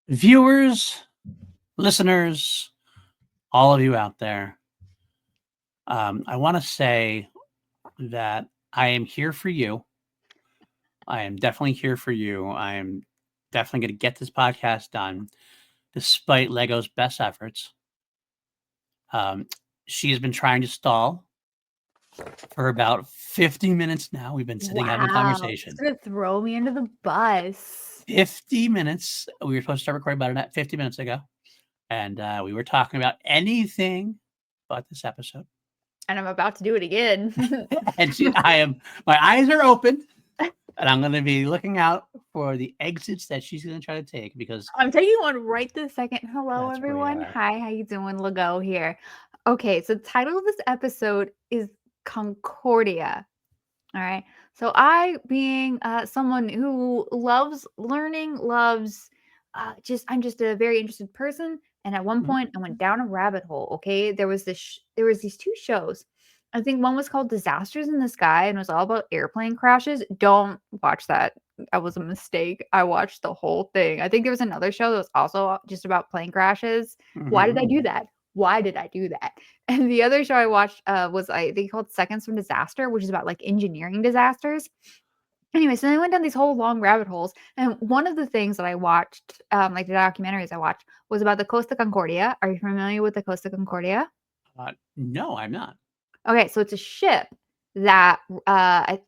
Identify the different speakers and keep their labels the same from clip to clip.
Speaker 1: Viewers, listeners, all of you out there, I want to say that I am here for you. I am definitely here for you. I am definitely going to get this podcast done despite Lego's best efforts. Um, she has been trying to stall for about 50 minutes now. We've been sitting having a
Speaker 2: Wow, it's
Speaker 1: conversation.
Speaker 2: gonna throw me under the bus.
Speaker 1: 50 minutes. We were supposed to start recording about 50 minutes ago. And we were talking about anything but this episode.
Speaker 2: And I'm about to do it again.
Speaker 1: And my eyes are open, and I'm going to be looking out for the exits that she's going to try to take because
Speaker 2: I'm taking one right this second. Hello,
Speaker 1: that's where we
Speaker 2: everyone.
Speaker 1: are.
Speaker 2: Hi, how you doing? Lego here. Okay, so the title of this episode is Concordia. All right. So I, being someone who loves learning, loves I'm just a very interested person. And at one point, I went down a rabbit hole. Okay, there was these two shows. I think one was called Disasters in the Sky and was all about airplane crashes. Don't watch that. That was a mistake. I watched the whole thing. I think there was another show that was also just about plane crashes. Why did I do that? Why did I do that? And the other show I watched was I think called Seconds from Disaster, which is about like engineering disasters. Anyway, so they went down these whole long rabbit holes. And one of the things that I watched, like the documentaries I watched, was about the Costa Concordia. Are you familiar with the Costa Concordia?
Speaker 1: No, I'm not.
Speaker 2: Okay, so it's a ship that I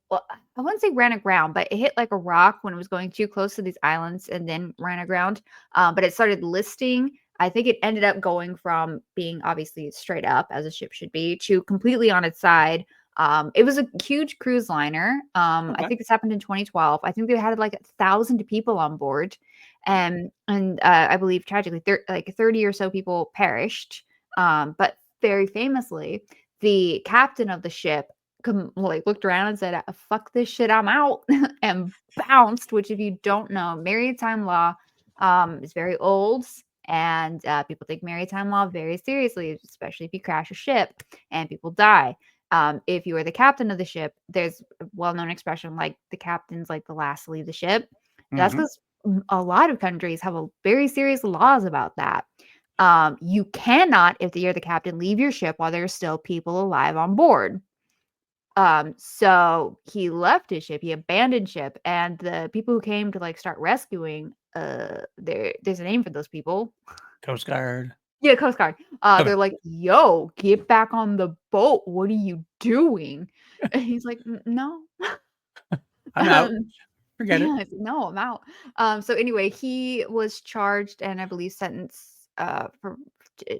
Speaker 2: wouldn't say ran aground, but it hit like a rock when it was going too close to these islands and then ran aground. But it started listing. I think it ended up going from being obviously straight up as a ship should be to completely on its side. It was a huge cruise liner. I think this happened in 2012. I think they had like 1,000 people on board, and I believe tragically, like 30 or so people perished. But very famously, the captain of the ship looked around and said, "Fuck this shit, I'm out," and bounced. Which, if you don't know, maritime law is very old, and people take maritime law very seriously, especially if you crash a ship and people die. If you are the captain of the ship, there's a well-known expression like the captain's like the last to leave the ship. That's because a lot of countries have a very serious laws about that. You cannot, if you're the captain, leave your ship while there's still people alive on board. So he left his ship, he abandoned ship, and the people who came to like start rescuing, there's a name for those people.
Speaker 1: Coast Guard.
Speaker 2: Yeah, Coast Guard. They're like, "Yo, get back on the boat. What are you doing?" And he's like, "No."
Speaker 1: I'm out. Forget it.
Speaker 2: No, I'm out. So anyway, he was charged and I believe sentenced for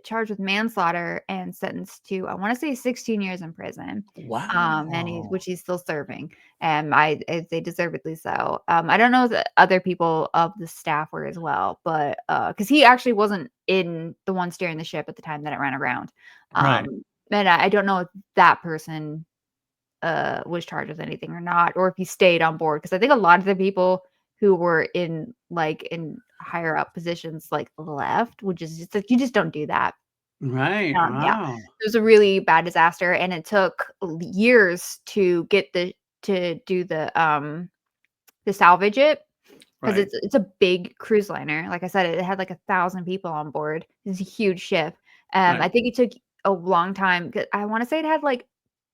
Speaker 2: charged with manslaughter and sentenced to I want to say 16 years in prison.
Speaker 1: Wow.
Speaker 2: And which he's still serving. And they deservedly so. I don't know if the other people of the staff were as well, but because he actually wasn't in the one steering the ship at the time that it ran aground.
Speaker 1: Right.
Speaker 2: And I don't know if that person was charged with anything or not, or if he stayed on board. Because I think a lot of the people who were in higher up positions like left, which is just like you just don't do that.
Speaker 1: Right.
Speaker 2: Yeah,
Speaker 1: Wow.
Speaker 2: it was a really bad disaster, and it took years to get to do the salvage it because
Speaker 1: Right.
Speaker 2: it's a big cruise liner. Like I said, it had like 1,000 people on board. It's a huge ship.
Speaker 1: Right.
Speaker 2: I think it took a long time. I want to say it had like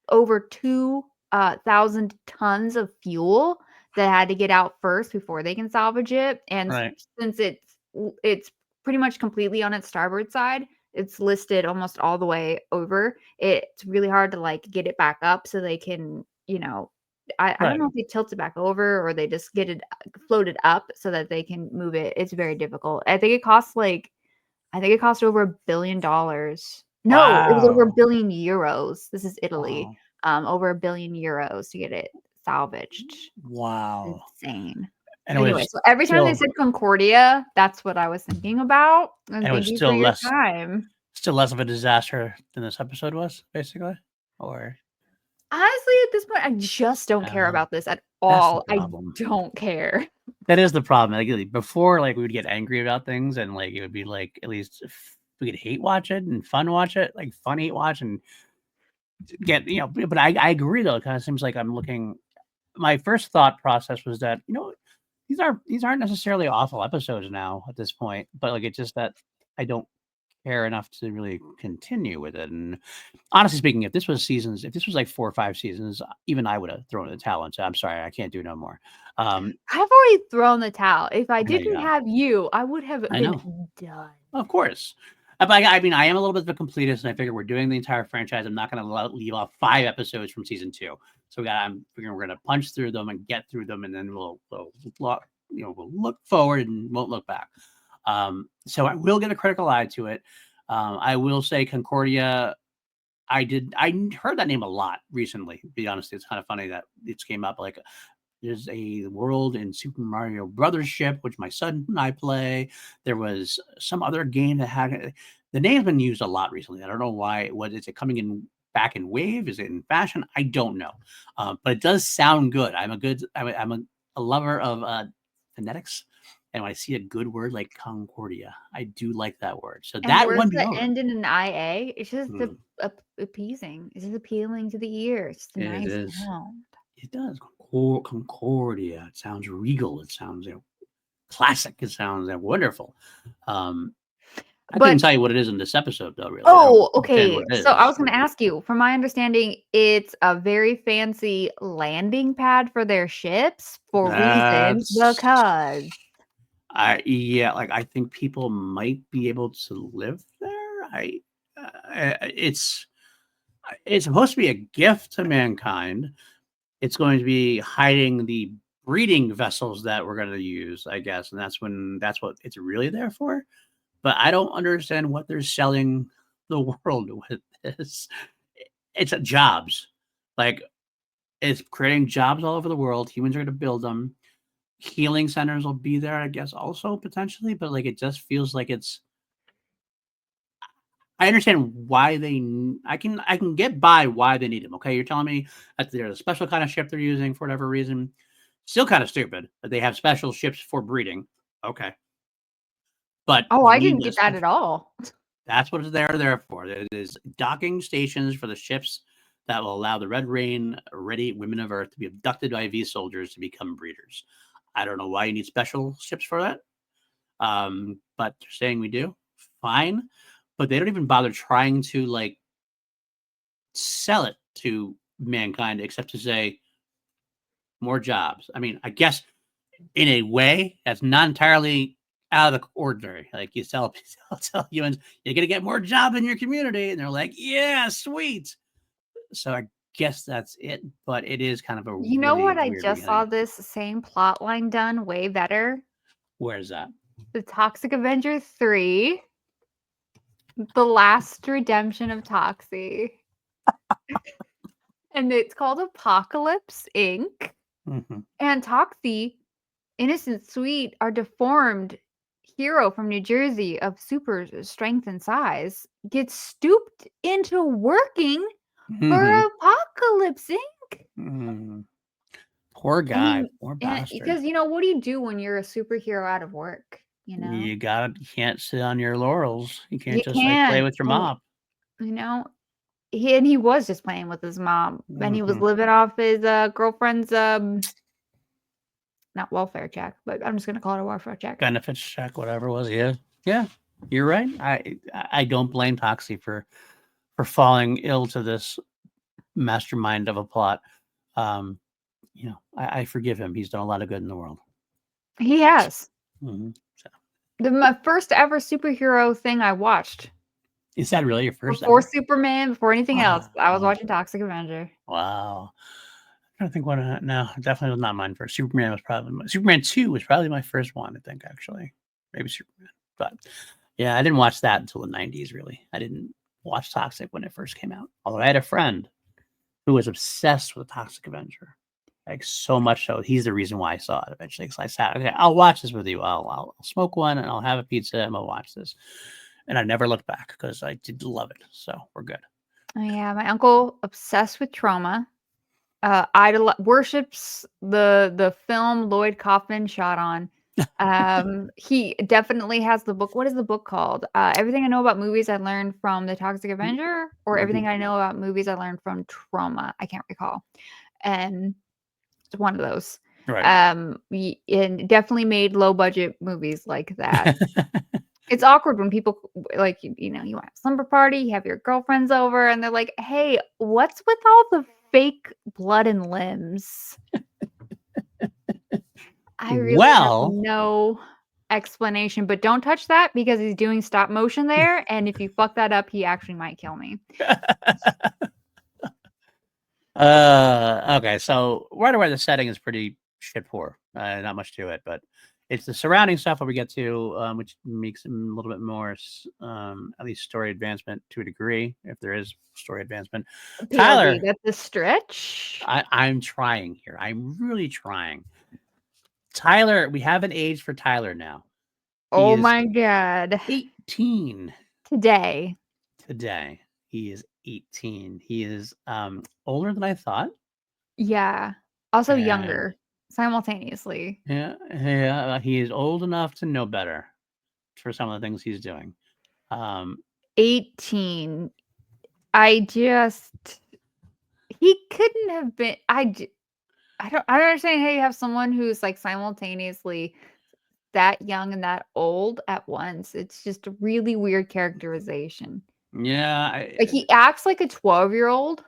Speaker 2: over 2,000 tons of fuel that had to get out first before they can salvage it. And
Speaker 1: Right.
Speaker 2: since it's pretty much completely on its starboard side, it's listed almost all the way over. It's really hard to like get it back up so they can, I don't know if they tilt it back over or they just get it floated up so that they can move it. It's very difficult. I think it cost over $1 billion. No, it was over
Speaker 1: Wow.
Speaker 2: €1 billion. This is Italy.
Speaker 1: Wow.
Speaker 2: Over €1 billion to get it salvaged.
Speaker 1: Wow.
Speaker 2: Insane.
Speaker 1: And it
Speaker 2: Anyway,
Speaker 1: was
Speaker 2: so every time they
Speaker 1: still,
Speaker 2: said Concordia, that's what I was thinking about. And
Speaker 1: it
Speaker 2: thank
Speaker 1: was
Speaker 2: you for
Speaker 1: still
Speaker 2: your
Speaker 1: less
Speaker 2: time.
Speaker 1: of a disaster than this episode was, basically. Or
Speaker 2: Honestly, at this point, I just don't care about this at
Speaker 1: that's the
Speaker 2: all. I
Speaker 1: problem.
Speaker 2: don't care.
Speaker 1: That is the problem. Like before, like we would get angry about things, and like it would be like at least if we could hate watch it and fun watch it, like fun hate watch and get But I agree though. It kind of seems like I'm looking. My first thought process was that these aren't necessarily awful episodes now at this point, but like it's just that I don't care enough to really continue with it. And honestly speaking, if this was like 4 or 5 seasons, even I would have thrown in the towel and said, "I'm sorry, I can't do no more."
Speaker 2: I've already thrown the towel. If I
Speaker 1: I know you
Speaker 2: didn't
Speaker 1: have.
Speaker 2: have you, I would have
Speaker 1: I
Speaker 2: been
Speaker 1: know.
Speaker 2: done.
Speaker 1: Of course. But I mean, I am a little bit of a completist, and I figure we're doing the entire franchise. I'm not going to leave off 5 episodes from season 2. So I'm figuring we're going to punch through them and get through them, and then we'll look forward and won't look back. So I will get a critical eye to it. I will say Concordia. I heard that name a lot recently. To be honest, it's kind of funny that it came up like there's a world in Super Mario Brothers ship, which my son and I play. There was some other game that had the name's been used a lot recently. I don't know why. What is it coming in back in wave? Is it in fashion? I don't know, but it does sound good. I'm a lover of phonetics, and when I see a good word like Concordia, I do like that word. So
Speaker 2: And
Speaker 1: that
Speaker 2: words
Speaker 1: won me
Speaker 2: that
Speaker 1: over.
Speaker 2: end in an IA, it's just
Speaker 1: Mm,
Speaker 2: appeasing. It's just appealing to the ear. It's just a
Speaker 1: it
Speaker 2: nice
Speaker 1: is.
Speaker 2: sound.
Speaker 1: It does. Concordia. It sounds regal. It sounds classic. It sounds wonderful. I couldn't
Speaker 2: But
Speaker 1: tell you what it is in this episode, though. Really, I don't
Speaker 2: oh,
Speaker 1: understand
Speaker 2: okay.
Speaker 1: what it
Speaker 2: So I
Speaker 1: is.
Speaker 2: was going to ask you, from my understanding, it's a very fancy landing pad for their ships for reasons
Speaker 1: That's
Speaker 2: because
Speaker 1: like I think people might be able to live there. It's supposed to be a gift to mankind. It's going to be hiding the breeding vessels that we're going to use, I guess, and that's what it's really there for. But I don't understand what they're selling the world with this. It's jobs. Like it's creating jobs all over the world. Humans are going to build them. Healing centers will be there, I guess, also potentially. But like, it just feels like it's. I understand why I can get by why they need them. Okay, you're telling me that there's a special kind of ship they're using for whatever reason. Still kind of stupid that they have special ships for breeding. Okay, but
Speaker 2: oh,
Speaker 1: you
Speaker 2: I
Speaker 1: need
Speaker 2: didn't get
Speaker 1: this.
Speaker 2: that at all.
Speaker 1: That's what they're there for. It is docking stations for the ships that will allow the Red Rain ready women of Earth to be abducted by V soldiers to become breeders. I don't know why you need special ships for that. But they're saying we do. Fine. But they don't even bother trying to like sell it to mankind except to say more jobs. I mean, I guess in a way that's not entirely out of the ordinary. Like you tell humans, you're gonna get more jobs in your community, and they're like, yeah, sweet. So I guess that's it, but it is kind of a
Speaker 2: You know
Speaker 1: really
Speaker 2: what? I
Speaker 1: weird
Speaker 2: just saw
Speaker 1: beginning.
Speaker 2: this same plot line done way better.
Speaker 1: Where's that?
Speaker 2: The Toxic Avenger 3, The Last Redemption of Toxie. And it's called Apocalypse Inc.
Speaker 1: Mm-hmm.
Speaker 2: And Toxie, innocent sweet, our deformed hero from New Jersey of super strength and size, gets stooped into working for
Speaker 1: Mm-hmm.
Speaker 2: Apocalypse Inc.
Speaker 1: Mm-hmm. Poor
Speaker 2: I
Speaker 1: guy,
Speaker 2: mean,
Speaker 1: poor
Speaker 2: and
Speaker 1: bastard.
Speaker 2: because what do you do when you're a superhero out of work?
Speaker 1: You can't sit on your laurels. You can't
Speaker 2: You
Speaker 1: just like play
Speaker 2: can't.
Speaker 1: with your
Speaker 2: And
Speaker 1: mop.
Speaker 2: you know, he was just playing with his mom, and he was
Speaker 1: Mm-hmm.
Speaker 2: living off his girlfriend's not welfare check, but I'm just gonna call it a welfare check.
Speaker 1: Benefits check, whatever it was. Yeah, yeah, you're right. I don't blame Toxie for falling ill to this mastermind of a plot. Um, I forgive him. He's done a lot of good in the world.
Speaker 2: He has.
Speaker 1: Mm-hmm. So,
Speaker 2: My first ever superhero thing I watched
Speaker 1: is that really your first
Speaker 2: before
Speaker 1: ever?
Speaker 2: Superman, before anything else. I was
Speaker 1: Wow.
Speaker 2: watching Toxic Avenger.
Speaker 1: Wow. I don't think no, definitely was not mine first. Superman 2 was probably my first one, I think, actually. Maybe Superman. But yeah, I didn't watch that until the 90s, really. I didn't watch Toxic when it first came out. Although I had a friend who was obsessed with Toxic Avenger. Like so much so, he's the reason why I saw it eventually. Because I sat, okay, I'll watch this with you. I'll smoke one and I'll have a pizza and I'll watch this. And I never looked back because I did love it. So we're good.
Speaker 2: Oh, yeah, my uncle obsessed with trauma. Worships the film Lloyd Kaufman shot on. He definitely has the book. What is the book called? Everything I Know About Movies I Learned from the Toxic Avenger, or
Speaker 1: Mm-hmm.
Speaker 2: Everything I Know About Movies I Learned from Trauma. I can't recall. And it's one of those.
Speaker 1: Right.
Speaker 2: And definitely made low budget movies like that. It's awkward when people like, you want a slumber party, you have your girlfriends over, and they're like, "Hey, what's with all the fake blood and limbs?" I really have
Speaker 1: Well,
Speaker 2: no explanation, but don't touch that because he's doing stop motion there, and if you fuck that up, he actually might kill me.
Speaker 1: okay, so right away the setting is pretty shit poor. Not much to it, but it's the surrounding stuff that we get to, which makes it a little bit more, at least story advancement to a degree, if there is story advancement.
Speaker 2: PLD,
Speaker 1: Tyler,
Speaker 2: that's a stretch.
Speaker 1: I'm trying here. I'm really trying. Tyler, we have an age for Tyler now. He
Speaker 2: Oh
Speaker 1: is
Speaker 2: my god.
Speaker 1: 18
Speaker 2: Today.
Speaker 1: today. He is 18. He is older than I thought.
Speaker 2: Yeah. Also
Speaker 1: And
Speaker 2: younger simultaneously.
Speaker 1: yeah, he is old enough to know better for some of the things he's doing. Um,
Speaker 2: 18. I just he couldn't have been I don't understand how you have someone who's, like, simultaneously that young and that old at once. It's just a really weird characterization.
Speaker 1: yeah,
Speaker 2: Like, he acts like a 12-year-old.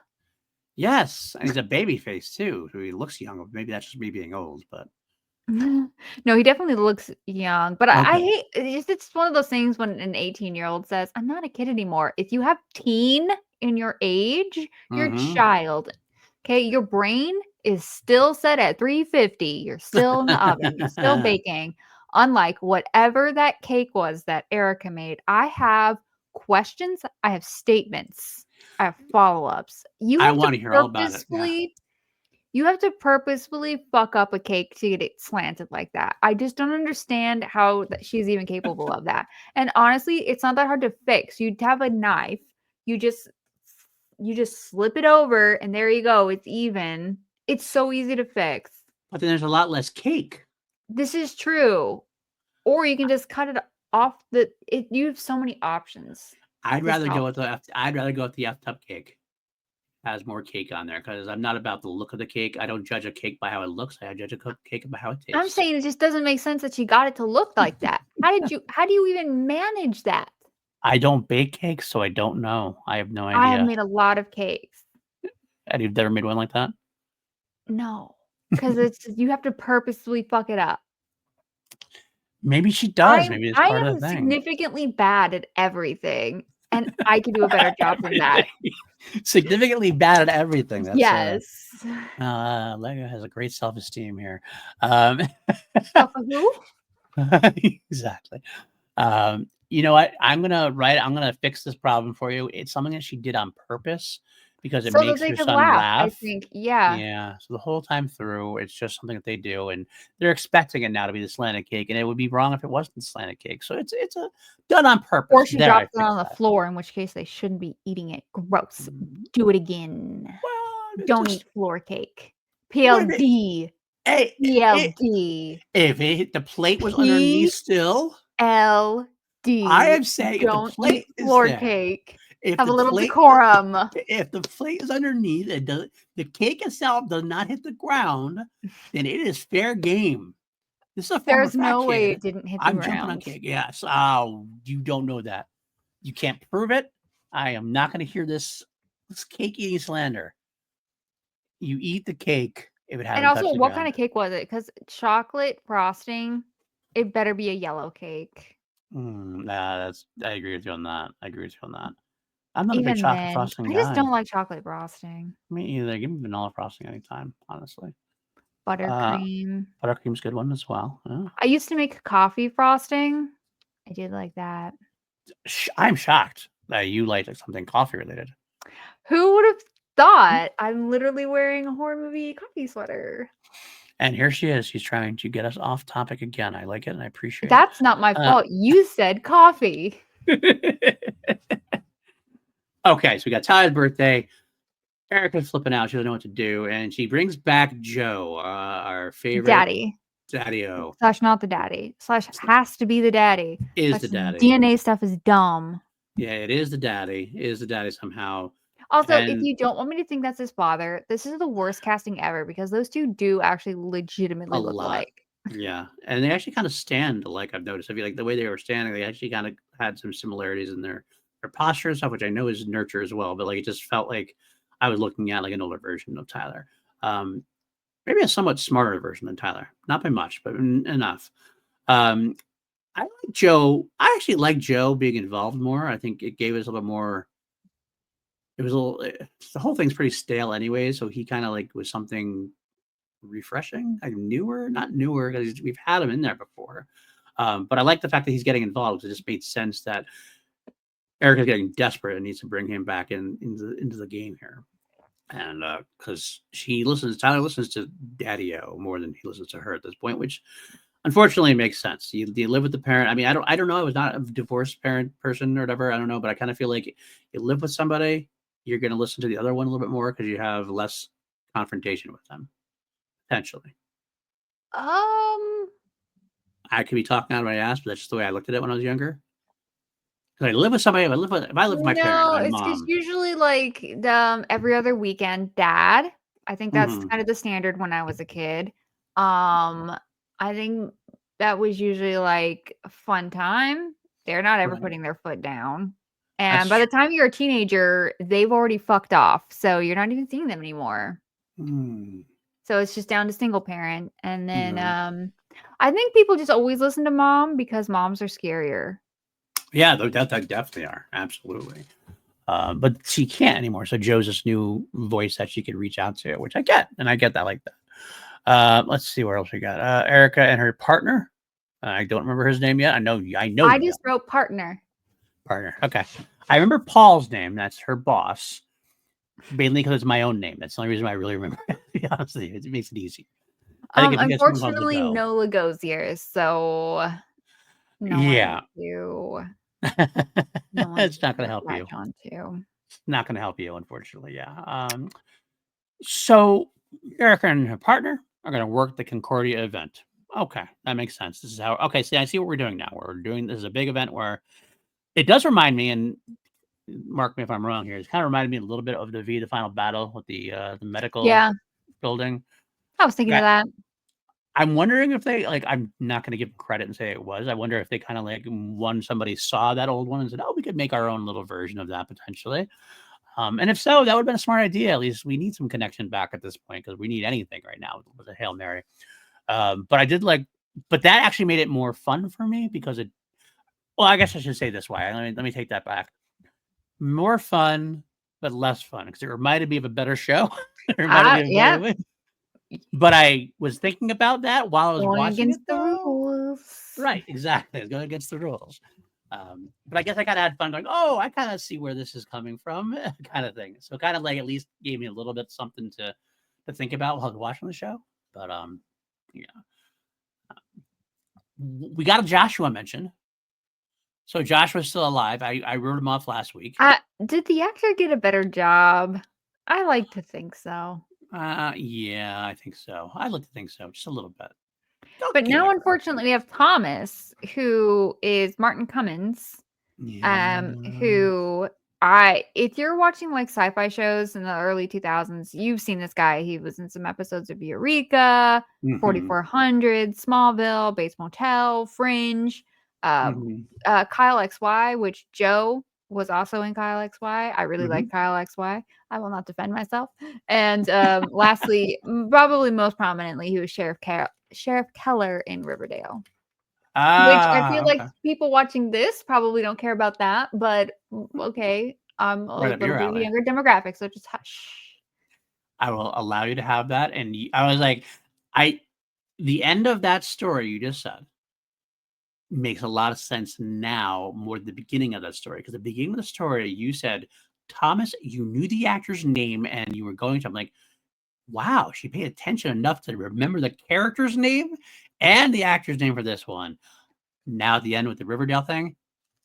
Speaker 1: yes, and he's a baby face too, so he looks young. Maybe that's just me being old, but
Speaker 2: No, he definitely looks young, but I
Speaker 1: okay.
Speaker 2: hate it's one of those things when an 18-year-old says, "I'm not a kid anymore." If you have teen in your age, you're a
Speaker 1: Mm-hmm.
Speaker 2: child. Okay, your brain is still set at 350. You're still in the oven. You're still baking. Unlike whatever that cake was that Erica made, I have questions, I have statements, I have follow-ups.
Speaker 1: I want to hear all about it. Yeah,
Speaker 2: You have to purposefully fuck up a cake to get it slanted like that. I just don't understand how that she's even capable of that. And honestly, it's not that hard to fix. You'd have a knife, you just you just slip it over and there you go, it's even. It's so easy to fix.
Speaker 1: but then there's a lot less cake.
Speaker 2: This is true. Or you can just cut it off you have so many options.
Speaker 1: I'd
Speaker 2: This
Speaker 1: rather go
Speaker 2: helps.
Speaker 1: with the I'd rather go with the F cup cake. Has more cake on there because I'm not about the look of the cake. I don't judge a cake by how it looks. I judge a cake by how it
Speaker 2: I'm
Speaker 1: tastes.
Speaker 2: saying it just doesn't make sense that she got it to look like that. How do you even manage that?
Speaker 1: I don't bake cakes, so I don't know. I have no
Speaker 2: I have
Speaker 1: idea.
Speaker 2: made a lot of cakes.
Speaker 1: And you've never made one like that?
Speaker 2: No, because it's you have to purposely fuck it up.
Speaker 1: Maybe she does.
Speaker 2: I'm
Speaker 1: Maybe it's
Speaker 2: I
Speaker 1: part of
Speaker 2: am
Speaker 1: the thing.
Speaker 2: significantly bad at everything, and I could do a better job than that.
Speaker 1: Everything. Significantly bad at everything. That's
Speaker 2: Yes.
Speaker 1: Lego has a great self-esteem here.
Speaker 2: Stuff of who?
Speaker 1: Exactly. You know what? I'm gonna fix this problem for you. It's something that she did on purpose because it
Speaker 2: So that
Speaker 1: makes
Speaker 2: they
Speaker 1: her
Speaker 2: could
Speaker 1: son
Speaker 2: laugh, I
Speaker 1: laugh.
Speaker 2: think. Yeah.
Speaker 1: Yeah. So the whole time through, it's just something that they do, and they're expecting it now to be the slanted cake, and it would be wrong if it wasn't the slanted cake. So it's a done on
Speaker 2: Or
Speaker 1: purpose.
Speaker 2: she
Speaker 1: There, I
Speaker 2: drops it on
Speaker 1: fixed
Speaker 2: the
Speaker 1: that.
Speaker 2: floor, in which case they shouldn't be eating it. Gross.
Speaker 1: Mm,
Speaker 2: Do it again.
Speaker 1: well, it
Speaker 2: Don't eat
Speaker 1: just
Speaker 2: floor cake.
Speaker 1: what if it?
Speaker 2: PLD.
Speaker 1: Hey,
Speaker 2: PLD.
Speaker 1: if the plate was underneath
Speaker 2: PLD.
Speaker 1: still, I am saying if the
Speaker 2: Don't eat
Speaker 1: plate is
Speaker 2: floor
Speaker 1: there,
Speaker 2: cake.
Speaker 1: if
Speaker 2: Have
Speaker 1: the
Speaker 2: a little
Speaker 1: plate
Speaker 2: decorum.
Speaker 1: if the plate is underneath, it does the cake itself does not hit the ground, then it is fair game. This is a former
Speaker 2: There's
Speaker 1: fat
Speaker 2: no way
Speaker 1: kid.
Speaker 2: it didn't hit the
Speaker 1: I'm jumping on
Speaker 2: ground.
Speaker 1: cake. Yes. Oh, you don't know that. You can't prove it. I am not going to hear this cake eating slander. You eat the cake if it
Speaker 2: And
Speaker 1: hasn't
Speaker 2: also,
Speaker 1: touched the
Speaker 2: what kind
Speaker 1: ground.
Speaker 2: of cake was it? Because chocolate frosting, it better be a yellow cake.
Speaker 1: Nah, I agree with you on that. I agree with you on that. I'm not a big
Speaker 2: Even
Speaker 1: chocolate
Speaker 2: then,
Speaker 1: frosting
Speaker 2: I just
Speaker 1: guy.
Speaker 2: don't like chocolate frosting.
Speaker 1: Me either. Give me vanilla frosting anytime, honestly. Uh,
Speaker 2: Buttercream.
Speaker 1: buttercream's a good one as well. Yeah.
Speaker 2: I used to make coffee frosting. I did like that.
Speaker 1: I'm shocked that you like something coffee related.
Speaker 2: Who would have thought? I'm literally wearing a horror movie coffee sweater.
Speaker 1: And here she is. She's trying to get us off topic again. I like it and I appreciate it.
Speaker 2: That's not my fault. You said coffee.
Speaker 1: Okay, so we got Ty's birthday. Erica's flipping out. She doesn't know what to do. And she brings back Joe, our favorite
Speaker 2: Daddy.
Speaker 1: daddy-o.
Speaker 2: Slash not the daddy. Slash has to be the daddy.
Speaker 1: Is
Speaker 2: Slash
Speaker 1: the daddy.
Speaker 2: DNA stuff is dumb.
Speaker 1: Yeah, it is the daddy. It is the daddy somehow.
Speaker 2: Also, if
Speaker 1: And
Speaker 2: you don't want me to think that's his father, this is the worst casting ever because those two do actually
Speaker 1: a
Speaker 2: legitimately look
Speaker 1: lot.
Speaker 2: alike.
Speaker 1: Yeah, and they actually kind of stand alike. I've noticed. I feel like the way they were standing, they actually kind of had some similarities in their posture and stuff, which I know is nurture as well. But like, it just felt like I was looking at like an older version of Tyler. Um, Maybe a somewhat smarter version than Tyler, not by much, but enough. Um, I like Joe. I actually like Joe being involved more. I think it gave us a little more. It was a little. The whole thing's pretty stale anyway, so he kind of like was something refreshing, like newer, not newer because we've had him in there before. But I like the fact that he's getting involved. It just made sense that Erica's getting desperate and needs to bring him back into the game here. And because Tyler listens to Daddy-O more than he listens to her at this point, which unfortunately makes sense. You live with the parent. I mean, I don't know. I was not a divorced parent person or whatever. I don't know, but I kind of feel like you live with somebody, you're going to listen to the other one a little bit more because you have less confrontation with them potentially.
Speaker 2: Um,
Speaker 1: I could be talking out of my ass, but that's just the way I looked at it when I was younger. Because I live with somebody. If I live with my parent,
Speaker 2: no,
Speaker 1: my
Speaker 2: it's just
Speaker 1: mom.
Speaker 2: usually like every other weekend, dad. I think that's
Speaker 1: Mhm,
Speaker 2: kind of the standard when I was a kid. I think that was usually like a fun time. They're not ever
Speaker 1: right.
Speaker 2: putting their foot down. And
Speaker 1: That's
Speaker 2: by the
Speaker 1: true.
Speaker 2: time you're a teenager, they've already fucked off. So you're not even seeing them anymore.
Speaker 1: Mm,
Speaker 2: So it's just down to single parent. And then
Speaker 1: yeah.
Speaker 2: I think people just always listen to mom because moms are scarier.
Speaker 1: Yeah, they definitely are. Absolutely. But she can't anymore. So Joe's this new voice that she could reach out to, which I get, and I get that like that. Let's see where else we got. Erica and her partner. I don't remember his name yet. I know
Speaker 2: I
Speaker 1: you got
Speaker 2: just wrote partner.
Speaker 1: partner. Okay, I remember Paul's name. That's her boss. Mainly because it's my own name. That's the only reason why I really remember it. To be honest with you, it makes it easy. I think if you get someone called
Speaker 2: Unfortunately,
Speaker 1: Legault,
Speaker 2: no Lagosiers, so no one
Speaker 1: yeah,
Speaker 2: to no one
Speaker 1: it's not going to
Speaker 2: to
Speaker 1: help
Speaker 2: latch
Speaker 1: you.
Speaker 2: on to.
Speaker 1: It's not going to help you, unfortunately. Yeah. So Erica and her partner are going to work the Concordia event. Okay, that makes sense. This is how. Okay, see, I see what we're doing now. We're doing this is a big event where it does remind me, and mark me if I'm wrong here. It's kind of reminded me a little bit of the final battle with the medical
Speaker 2: Yeah,
Speaker 1: building.
Speaker 2: I was thinking of
Speaker 1: Okay,
Speaker 2: that.
Speaker 1: I'm wondering if they like. I'm not going to give them credit and say it was. I wonder if they kind of like one somebody saw that old one and said, "Oh, we could make our own little version of that potentially." And if so, that would have been a smart idea. At least we need some connection back at this point because we need anything right now with a Hail Mary. But I did like, but that actually made it more fun for me because it. Well, I guess I should say this way. Let me take that back. More fun, but less fun because it reminded me of a better show. It reminded me of a better
Speaker 2: Yeah,
Speaker 1: movie. But I was thinking about that while I was
Speaker 2: going
Speaker 1: watching it,
Speaker 2: against the
Speaker 1: though.
Speaker 2: rules.
Speaker 1: Right, exactly. It's going against the rules. But I guess I kind of had fun going, oh, I kind of see where this is coming from, kind of thing. So kind of like at least gave me a little bit something to think about while I was watching the show. But yeah, we got a Joshua mention. So Joshua's still alive. I wrote him off last week.
Speaker 2: Did the actor get a better job? I like to think so.
Speaker 1: Yeah, I think so. I like to think so, just a little bit. Don't
Speaker 2: But
Speaker 1: give
Speaker 2: now,
Speaker 1: it credit.
Speaker 2: unfortunately, we have Thomas, who is Martin Cummins,
Speaker 1: Yeah.
Speaker 2: who I if you're watching like sci-fi shows in the early 2000s, you've seen this guy. He was in some episodes of Eureka,
Speaker 1: Hmm.
Speaker 2: 4400, Smallville, Bates Motel, Fringe, um,
Speaker 1: Hmm.
Speaker 2: Kyle XY, which Joe was also in Kyle XY. I really like
Speaker 1: Hmm.
Speaker 2: Kyle XY. I will not defend myself. And lastly, probably most prominently, he was Sheriff Keller in Riverdale. Which I feel like
Speaker 1: Okay.
Speaker 2: people watching this probably don't care about that, but okay, I'm a
Speaker 1: Right up
Speaker 2: little
Speaker 1: your
Speaker 2: bit of a
Speaker 1: alley.
Speaker 2: younger demographic, so just hush.
Speaker 1: I will allow you to have that. And I was like, I the end of that story you just said makes a lot of sense now more than the beginning of that story. Because the beginning of the story, you said, Thomas, you knew the actor's name and you were going to. I'm like, wow, she paid attention enough to remember the character's name and the actor's name for this one. Now at the end with the Riverdale thing,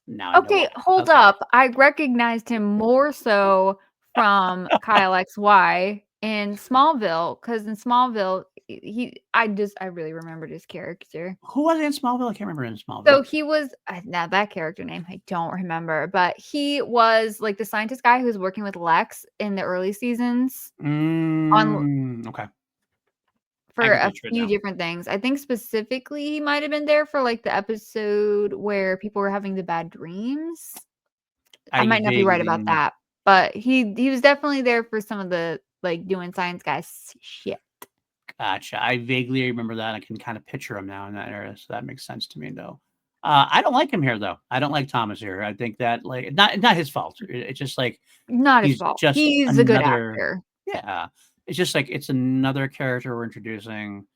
Speaker 1: now I know
Speaker 2: Okay,
Speaker 1: why.
Speaker 2: hold
Speaker 1: Okay.
Speaker 2: up. I recognized him more so from Kyle XY in Smallville, because in Smallville, I really remembered his character.
Speaker 1: Who was it in Smallville? I can't remember in Smallville.
Speaker 2: So he was now that character name I don't remember, but he was like the scientist guy who was working with Lex in the early seasons
Speaker 1: Okay.
Speaker 2: for a few different things. I think specifically he might have been there for like the episode where people were having the bad dreams. I might not be right about that, but he was definitely there for some of the like doing science guy shit.
Speaker 1: Gotcha. I vaguely remember that. I can kind of picture him now in that era, so that makes sense to me, though. I don't like him here, though. I don't like Thomas here. I think that like not his fault. It's just like
Speaker 2: not his fault. He's a good actor.
Speaker 1: Yeah, it's just like it's another character we're introducing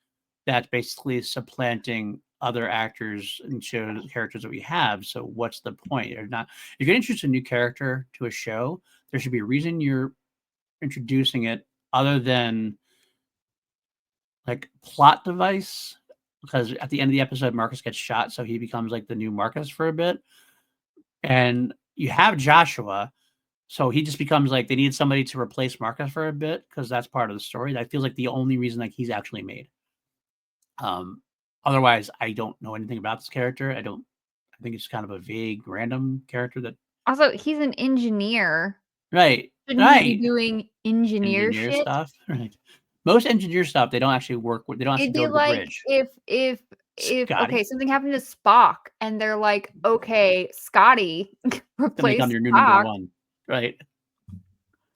Speaker 1: that's basically supplanting other actors and characters that we have. So what's the point? If you're introducing a new character to a show, there should be a reason you're introducing it other than like plot device, because at the end of the episode, Marcus gets shot, so he becomes like the new Marcus for a bit. And you have Joshua, so he just becomes like they need somebody to replace Marcus for a bit because that's part of the story. That feels like the only reason like he's actually made. Otherwise, I don't know anything about this character. I think it's kind of a vague, random character that.
Speaker 2: Also, he's an engineer.
Speaker 1: Right.
Speaker 2: Shouldn't he be doing engineer shit?
Speaker 1: Stuff. Right. Most engineer stuff, they don't actually work with. They don't actually go to the bridge.
Speaker 2: If okay, something happened to Spock, and they're like, okay, Scotty, replace
Speaker 1: become your new
Speaker 2: Spock.
Speaker 1: number one, right?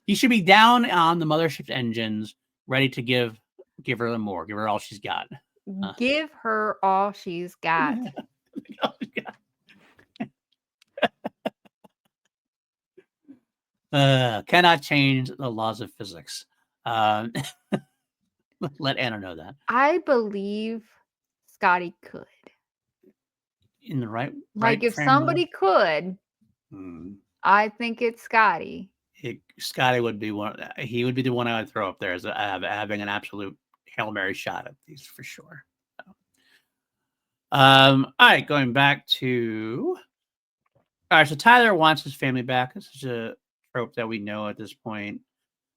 Speaker 1: He should be down on the mothership's engines, ready to give her more, give her all she's got.
Speaker 2: Give her all she's got.
Speaker 1: Cannot change the laws of physics. Let Anna know that.
Speaker 2: I believe Scotty could.
Speaker 1: In the right
Speaker 2: like if somebody could, I think it's Scotty.
Speaker 1: Scotty would be one. He would be the one I would throw up there as having an absolute Hail Mary shot at these for sure. So. All right, going back to. All right, so Tyler wants his family back. This is a trope that we know at this point.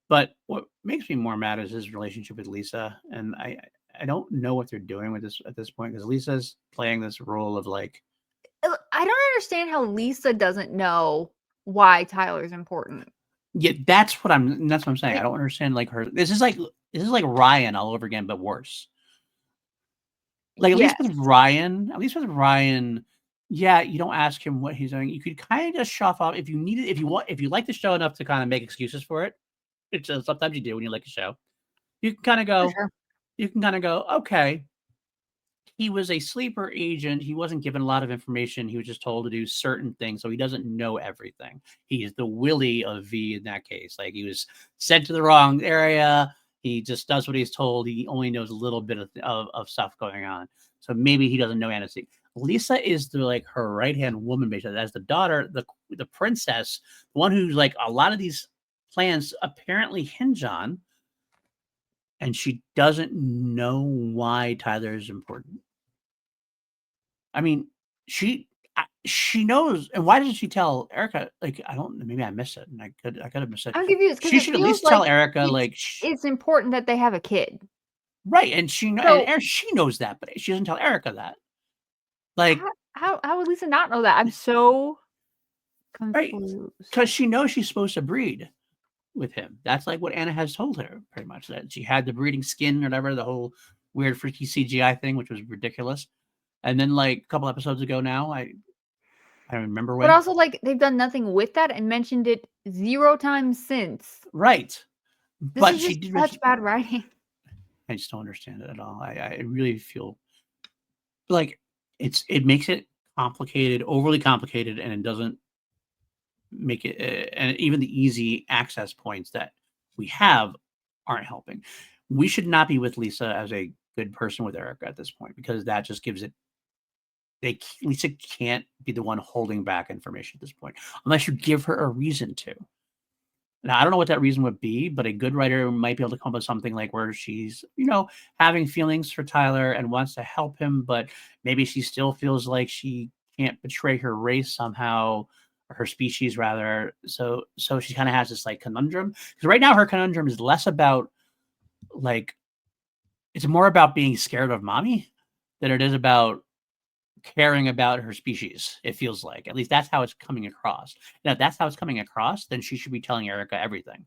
Speaker 1: But what makes me more mad is his relationship with Lisa, and I don't know what they're doing with this at this point because Lisa's playing this role of like.
Speaker 2: I don't understand how Lisa doesn't know why Tyler's important.
Speaker 1: Yeah, that's what I'm saying. Like, I don't understand like her. This is like Ryan all over again, but worse. Like at least with Ryan, yeah, you don't ask him what he's doing. You could kind of just shove off if you need it, if you like the show enough to kind of make excuses for it. It's sometimes you do when you like a show. You can kind of go. Sure. You can kind of go. Okay, he was a sleeper agent. He wasn't given a lot of information. He was just told to do certain things, so he doesn't know everything. He is the Willie of V in that case. Like he was sent to the wrong area. He just does what he's told. He only knows a little bit of stuff going on. So maybe he doesn't know anything. Lisa is like her right-hand woman, basically, as the daughter, the princess, the one who's like a lot of these plans apparently hinge on, and she doesn't know why Tyler is important. I mean, she knows, and why doesn't she tell Erica? Like, I don't. Maybe I missed it, and I could have missed it.
Speaker 2: I'm confused.
Speaker 1: She should at least tell Erica, like,
Speaker 2: it's important that they have a kid,
Speaker 1: right? And she knows that, but she doesn't tell Erica that. Like,
Speaker 2: how would Lisa not know that? I'm so confused.
Speaker 1: Right, because she knows she's supposed to breed with him. That's like what Anna has told her, pretty much, that she had the breeding skin or whatever, the whole weird freaky CGI thing, which was ridiculous. And then like a couple episodes ago now, I remember when.
Speaker 2: But also, like, they've done nothing with that and mentioned it 0 times since.
Speaker 1: Right.
Speaker 2: But she did such bad writing.
Speaker 1: I just don't understand it at all. I really feel like it makes it complicated, overly complicated, and it doesn't make it. And even the easy access points that we have aren't helping. We should not be with Lisa as a good person with Erica at this point, because that just gives it. Lisa can't be the one holding back information at this point, unless you give her a reason to. Now, I don't know what that reason would be, but a good writer might be able to come up with something like where she's, having feelings for Tyler and wants to help him, but maybe she still feels like she can't betray her race somehow, or her species rather. So she kind of has this like conundrum. Because right now her conundrum is less about like it's more about being scared of mommy than it is about caring about her species. It feels like, at least that's how it's coming across. Now, if that's how it's coming across, then she should be telling Erica everything,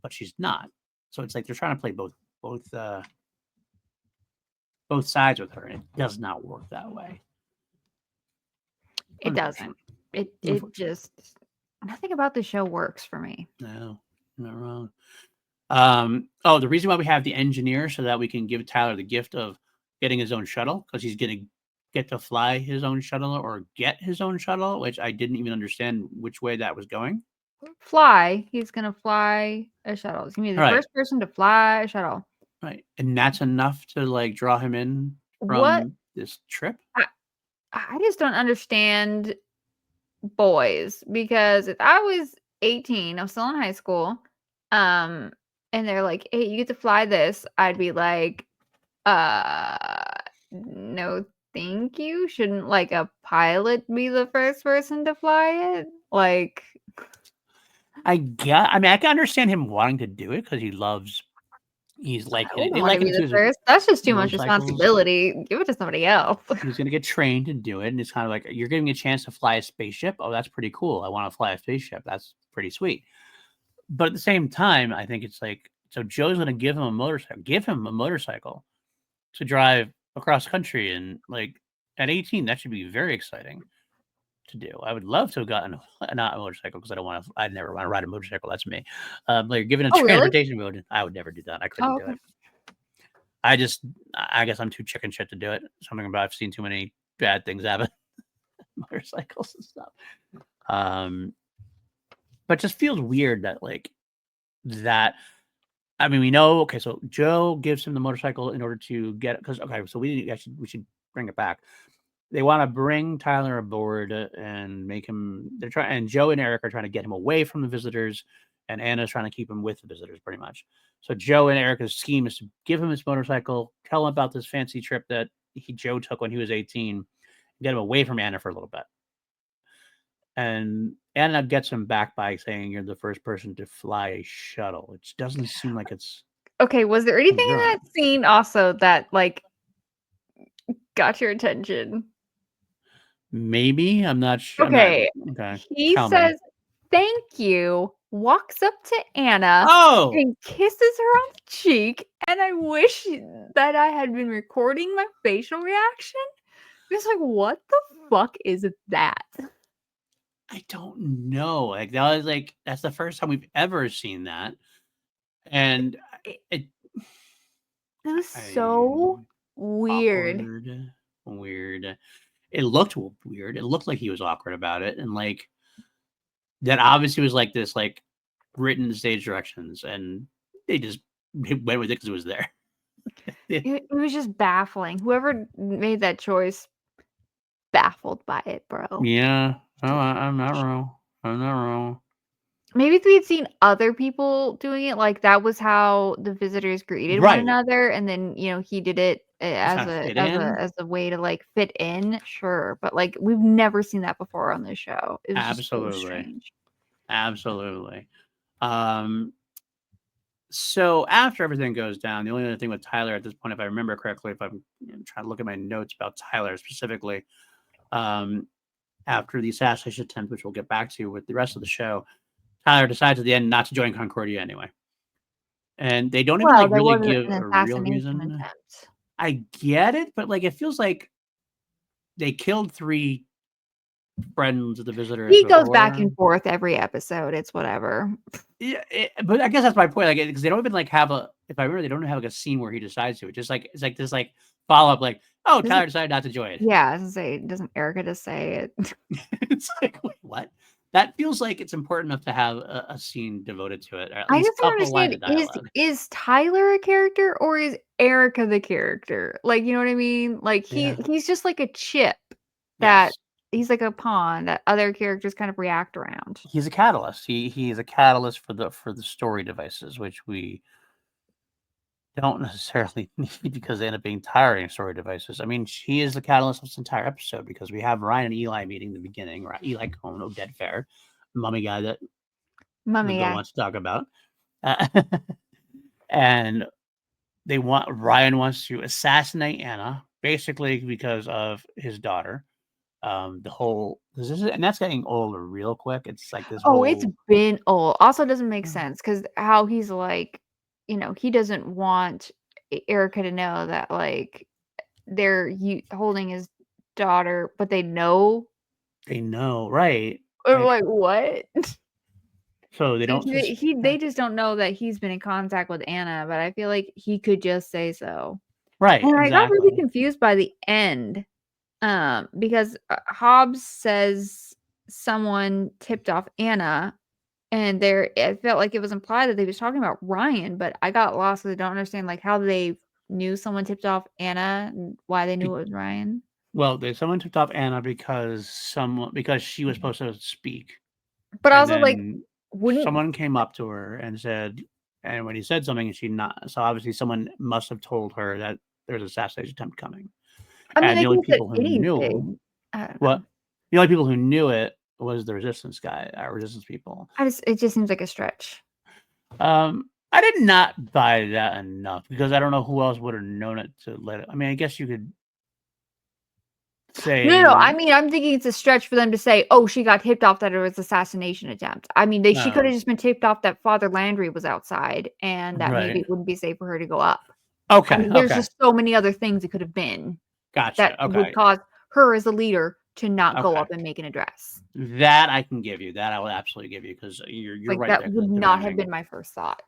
Speaker 1: but she's not. So it's like they're trying to play both sides with her, and it does not work that way.
Speaker 2: It doesn't. It just nothing about the show works for me.
Speaker 1: No, you're not wrong. The reason why we have the engineer so that we can give Tyler the gift of getting his own shuttle, because he's going to get to fly his own shuttle or get his own shuttle, which I didn't even understand which way that was going.
Speaker 2: Fly. He's gonna fly a shuttle. He's gonna be the first person to fly a shuttle.
Speaker 1: Right, and that's enough to like draw him in from this trip.
Speaker 2: I just don't understand boys, because if I was 18, I'm still in high school, and they're like, "Hey, you get to fly this," I'd be like, no, thank you. Shouldn't like a pilot be the first person to fly it? Like,
Speaker 1: I mean, I can understand him wanting to do it because he's like,
Speaker 2: I wouldn't
Speaker 1: they
Speaker 2: want
Speaker 1: like
Speaker 2: to
Speaker 1: him
Speaker 2: be the
Speaker 1: too.
Speaker 2: first. That's just too much
Speaker 1: motorcycles.
Speaker 2: responsibility. Give it to somebody else.
Speaker 1: He's gonna get trained to do it, and it's kind of like you're giving me a chance to fly a spaceship. Oh, that's pretty cool. I want to fly a spaceship. That's pretty sweet. But at the same time, I think it's like, so Joe's gonna give him a motorcycle to drive across country, and like at 18, that should be very exciting to do. I would love to have gotten not a motorcycle because I never want to ride a motorcycle. That's me. Like given a transportation mode, I would never do that. I couldn't do it. I guess I'm too chicken shit to do it. Something about I've seen too many bad things happen. Motorcycles and stuff. But just feels weird that like that. I mean, we know. Okay, so Joe gives him the motorcycle in order to get, because so we should bring it back. They want to bring Tyler aboard and make him. They're trying, and Joe and Eric are trying to get him away from the visitors, and Anna's trying to keep him with the visitors, pretty much. So Joe and Erica's scheme is to give him his motorcycle, tell him about this fancy trip that Joe took when he was 18, get him away from Anna for a little bit. And Anna gets him back by saying, "You're the first person to fly a shuttle," which doesn't seem like it's
Speaker 2: okay. Was there anything in that scene also that like got your attention?
Speaker 1: Maybe, I'm not sure.
Speaker 2: Okay.
Speaker 1: Okay.
Speaker 2: He says, "Thank you," walks up to Anna and kisses her on the cheek, and I wish that I had been recording my facial reaction. It's like, what the fuck is that?
Speaker 1: I don't know. Like that was that's the first time we've ever seen that. And it
Speaker 2: was so weird.
Speaker 1: Weird. It looked weird. It looked like he was awkward about it. And like that obviously was like this, like written stage directions, and they just went with it because it was there.
Speaker 2: It was just baffling. Whoever made that choice, baffled by it, bro.
Speaker 1: Yeah. Oh, I'm not wrong.
Speaker 2: Maybe if we had seen other people doing it, like that was how the visitors greeted one another, and then he did it as a way to like fit in, sure. But like we've never seen that before on this show. It was just so strange.
Speaker 1: Absolutely. So after everything goes down, the only other thing with Tyler at this point, if I remember correctly, if I'm trying to look at my notes about Tyler specifically, after the assassination attempt, which we'll get back to with the rest of the show, Tyler decides at the end not to join Concordia anyway. And they don't even like really give a real reason. I get it, but like it feels like they killed 3 friends of the visitors.
Speaker 2: He goes back and forth every episode. It's whatever.
Speaker 1: Yeah, but I guess that's my point. Like, because they don't even like have a. If I remember, they don't have like a scene where he decides to. It's just like it's like this like follow up. Like, oh, Tyler decided not to join it.
Speaker 2: Yeah, I was gonna say, doesn't Erica just say it?
Speaker 1: It's like, wait, what? That feels like it's important enough to have a scene devoted to it. Or at
Speaker 2: I
Speaker 1: least
Speaker 2: just don't understand. Is Tyler a character or is Erica the character? Like, you know what I mean? Like he's just like a chip that. Yes. He's like a pawn that other characters kind of react around.
Speaker 1: He's a catalyst. He is a catalyst for the story devices, which we don't necessarily need because they end up being tiring story devices. I mean, he is the catalyst of this entire episode because we have Ryan and Eli meeting in the beginning, right? Eli Cohen, Odette Fair, mummy guy that Mummy wants to talk about. And Ryan wants to assassinate Anna, basically because of his daughter. The whole and that's getting older real quick. It's like this
Speaker 2: Oh, it's
Speaker 1: whole
Speaker 2: been old. Also doesn't make sense because how he's like, he doesn't want Erica to know that like they're holding his daughter, but they know.
Speaker 1: they know, right?
Speaker 2: I'm like, what?
Speaker 1: So they don't
Speaker 2: They just don't know that he's been in contact with Anna, but I feel like he could just say so.
Speaker 1: right,
Speaker 2: And I got really
Speaker 1: exactly.
Speaker 2: confused by the end, because Hobbs says someone tipped off Anna, and it felt like it was implied that they was talking about Ryan, but I got lost because I don't understand like how they knew someone tipped off Anna and why they knew it was Ryan.
Speaker 1: Well, someone tipped off Anna because she was supposed to speak,
Speaker 2: But
Speaker 1: and
Speaker 2: also like,
Speaker 1: then
Speaker 2: wouldn't
Speaker 1: someone came up to her and said, and when he said something, she not. So obviously, someone must have told her that there's an assassination attempt coming,
Speaker 2: I mean
Speaker 1: and
Speaker 2: they
Speaker 1: the only
Speaker 2: could have said
Speaker 1: people who knew
Speaker 2: anything. I don't know.
Speaker 1: what the only people who knew it was the resistance people.
Speaker 2: It just seems like a stretch.
Speaker 1: I did not buy that enough because I don't know who else would have known it to let it. I mean, I guess you could say
Speaker 2: No. I mean, I'm thinking it's a stretch for them to say, "Oh, she got tipped off that it was assassination attempt." I mean, she could
Speaker 1: no,
Speaker 2: have just been tipped off that Father Landry was outside and that maybe
Speaker 1: right.
Speaker 2: it wouldn't be safe for her to go up. I
Speaker 1: Okay,
Speaker 2: mean, there's
Speaker 1: okay,
Speaker 2: just so many other things it could have been that
Speaker 1: gotcha.
Speaker 2: would
Speaker 1: Okay,
Speaker 2: cause her as a leader to not go
Speaker 1: okay.
Speaker 2: up and make an address.
Speaker 1: That I can give you. That I will absolutely give you because you're
Speaker 2: Like,
Speaker 1: right
Speaker 2: that
Speaker 1: there. 'Cause
Speaker 2: would
Speaker 1: at the
Speaker 2: not have
Speaker 1: beginning,
Speaker 2: been my first thought.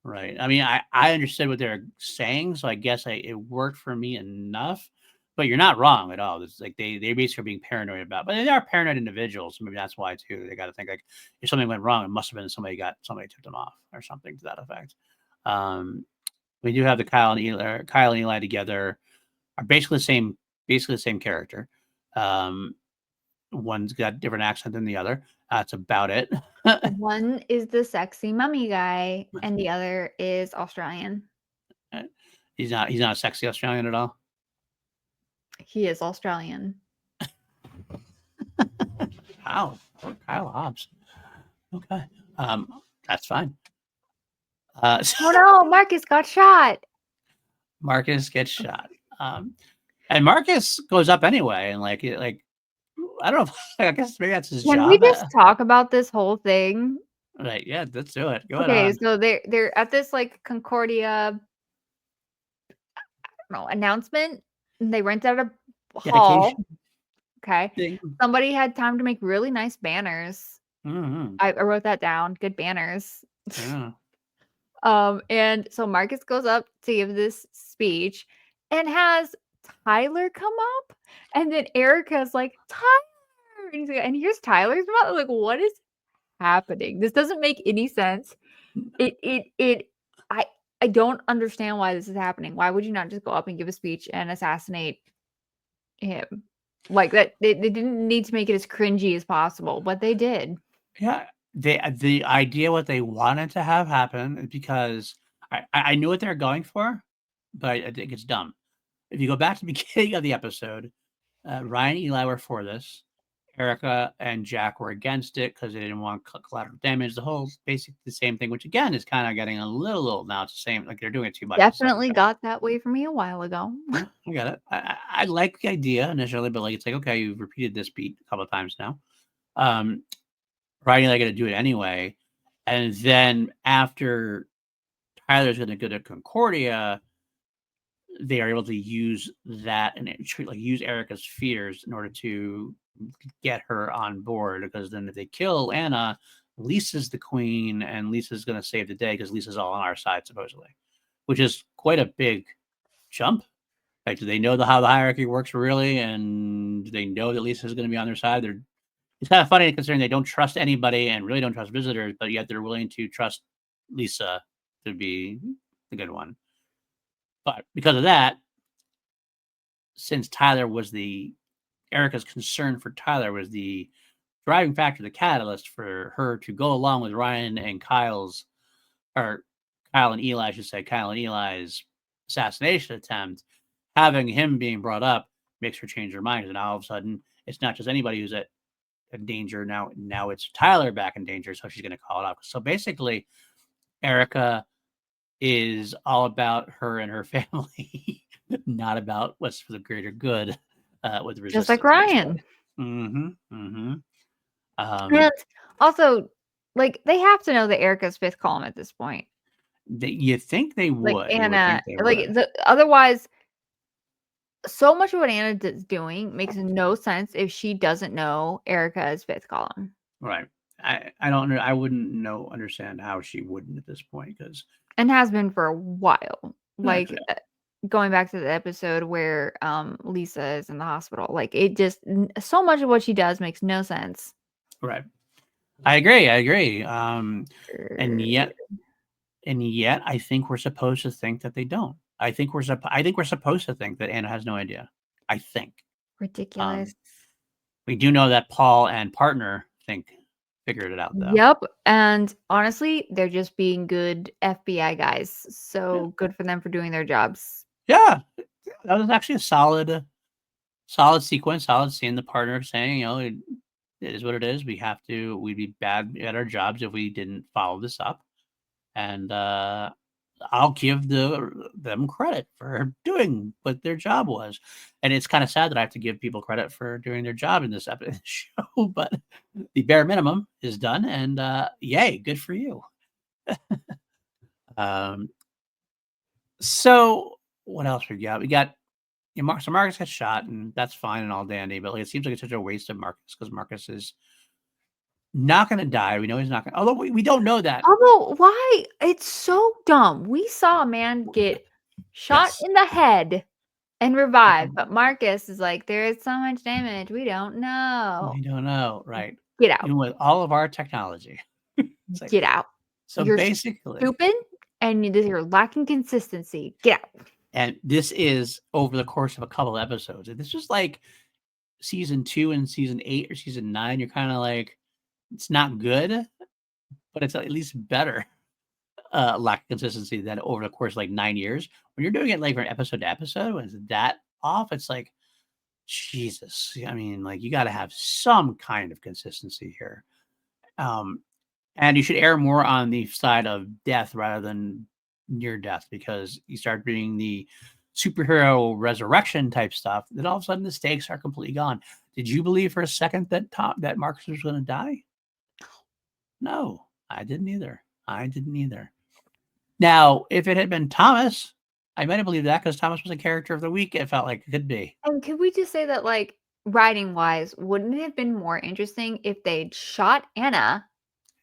Speaker 1: right? I mean, I understood what they're saying, so I guess it worked for me enough. But you're not wrong at all. It's like they basically are being paranoid about, but they are paranoid individuals. Maybe that's why too. They got to think like if something went wrong, it must have been somebody tipped them off or something to that effect. Um, we do have the Kyle and Eli together are basically the same character. Um, one's got a different accent than the other. That's about it.
Speaker 2: One is the sexy mummy guy, and the other is Australian.
Speaker 1: He's not a sexy Australian at all.
Speaker 2: He is Australian.
Speaker 1: Wow, Kyle Hobbs. Okay, that's fine. So
Speaker 2: Oh no, Marcus got shot.
Speaker 1: Marcus gets shot, and Marcus goes up anyway, and like I don't know. I guess maybe that's his
Speaker 2: Can we
Speaker 1: job.
Speaker 2: just talk about this whole thing?
Speaker 1: Right? Yeah, let's do it. Go ahead
Speaker 2: Okay,
Speaker 1: on.
Speaker 2: so they're at this like Concordia, no, announcement. And they rent out a hall.
Speaker 1: Dedication
Speaker 2: Okay.
Speaker 1: thing.
Speaker 2: Somebody had time to make really nice banners.
Speaker 1: Mm-hmm.
Speaker 2: I wrote that down. Good banners.
Speaker 1: Yeah.
Speaker 2: And so Marcus goes up to give this speech and has Tyler come up, and then Erica's like, Tyler, and here's Tyler's mother. Like, what is happening? This doesn't make any sense. It I I don't understand why this is happening. Why would you not just go up and give a speech and assassinate him? Like that they didn't need to make it as cringy as possible, but they did.
Speaker 1: Yeah, the idea what they wanted to have happen is because I knew what they're going for, but I think it's dumb. If you go back to the beginning of the episode, Ryan and Eli were for this. Erica and Jack were against it because they didn't want collateral damage. The whole basically the same thing, which again is kind of getting a little old now. It's the same, like they're doing it too much. The same
Speaker 2: Definitely
Speaker 1: thing.
Speaker 2: got that way for me a while ago.
Speaker 1: Yeah, I got it. I like the idea initially, but like it's like okay, you've repeated this beat a couple of times now. Ryan and I got to do it anyway, and then after Tyler's going to go to Concordia, they are able to use that and use Erica's fears in order to get her on board. Because then if they kill Anna, Lisa's the queen, and Lisa's going to save the day because Lisa's all on our side supposedly, which is quite a big jump. Like, do they know how the hierarchy works really, and do they know that Lisa's going to be on their side? It's kind of funny considering they don't trust anybody and really don't trust visitors, but yet they're willing to trust Lisa to be the good one. But because of that, since Erica's concern for Tyler was the driving factor, the catalyst for her to go along with Ryan and Kyle and Eli, I should say, Kyle and Eli's assassination attempt, having him being brought up makes her change her mind. And now all of a sudden, it's not just anybody who's at danger. Now it's Tyler back in danger, so she's going to call it out. So basically, Erica is all about her and her family, not about what's for the greater good with the
Speaker 2: Just like
Speaker 1: resistance.
Speaker 2: Ryan.
Speaker 1: Mm-hmm. Mm-hmm.
Speaker 2: And also, like, they have to know that Erica's fifth column at this point.
Speaker 1: You think they
Speaker 2: Like
Speaker 1: would? You would
Speaker 2: Anna,
Speaker 1: think they
Speaker 2: like
Speaker 1: would.
Speaker 2: otherwise, so much of what Anna is doing makes no sense if she doesn't know Erica is fifth column.
Speaker 1: Right. I don't know. I wouldn't understand how she wouldn't at this point because
Speaker 2: And has been for a while. Like,
Speaker 1: okay.
Speaker 2: going back to the episode where, Lisa is in the hospital, like, it just so much of what she does makes no sense.
Speaker 1: Right. I agree. I agree. And
Speaker 2: Er,
Speaker 1: yet I think we're supposed to think that they don't. I think we're supposed to think that Anna has no idea. I think.
Speaker 2: ridiculous.
Speaker 1: Um, we do know that Paul and partner figured it out though.
Speaker 2: Yep, and honestly, they're just being good FBI guys,
Speaker 1: Yeah.
Speaker 2: so good for them for doing their jobs.
Speaker 1: Yeah. That was actually a solid sequence, solid scene. The partner saying, it is what it is. We'd be bad at our jobs if we didn't follow this up. And I'll give them credit for doing what their job was. And it's kind of sad that I have to give people credit for doing their job in this show, but the bare minimum is done. And yay, good for you. um, so what else we got? We got so Marcus gets shot, and that's fine and all dandy, but like it seems like it's such a waste of Marcus because Marcus is not going to die. We know he's not going. Although we don't know that.
Speaker 2: Although, why? It's so dumb. We saw a man get shot
Speaker 1: Yes,
Speaker 2: in the head and revived, but Marcus is like, "There is so much damage, we don't know."
Speaker 1: we don't know, right?
Speaker 2: Get out.
Speaker 1: Even with all of our technology, it's like
Speaker 2: Get out.
Speaker 1: so
Speaker 2: You're
Speaker 1: basically,
Speaker 2: stupid and you're lacking consistency. Get out.
Speaker 1: and this is over the course of a couple of episodes. If this was like season 2 and season 8 or season 9, you're kind of like, it's not good, but it's at least better. Lack of consistency than over the course of like 9 years. When you're doing it like from episode to episode, when it's that off, it's like, Jesus. I mean, like you got to have some kind of consistency here. And you should err more on the side of death rather than near death because you start doing the superhero resurrection type stuff, then all of a sudden the stakes are completely gone. Did you believe for a second that Marcus was going to die? No, I didn't either. Now, if it had been Thomas, I might have believed that because Thomas was a character of the week. It felt like it could be.
Speaker 2: And could we just say that, like, writing wise, wouldn't it have been more interesting if they'd shot Anna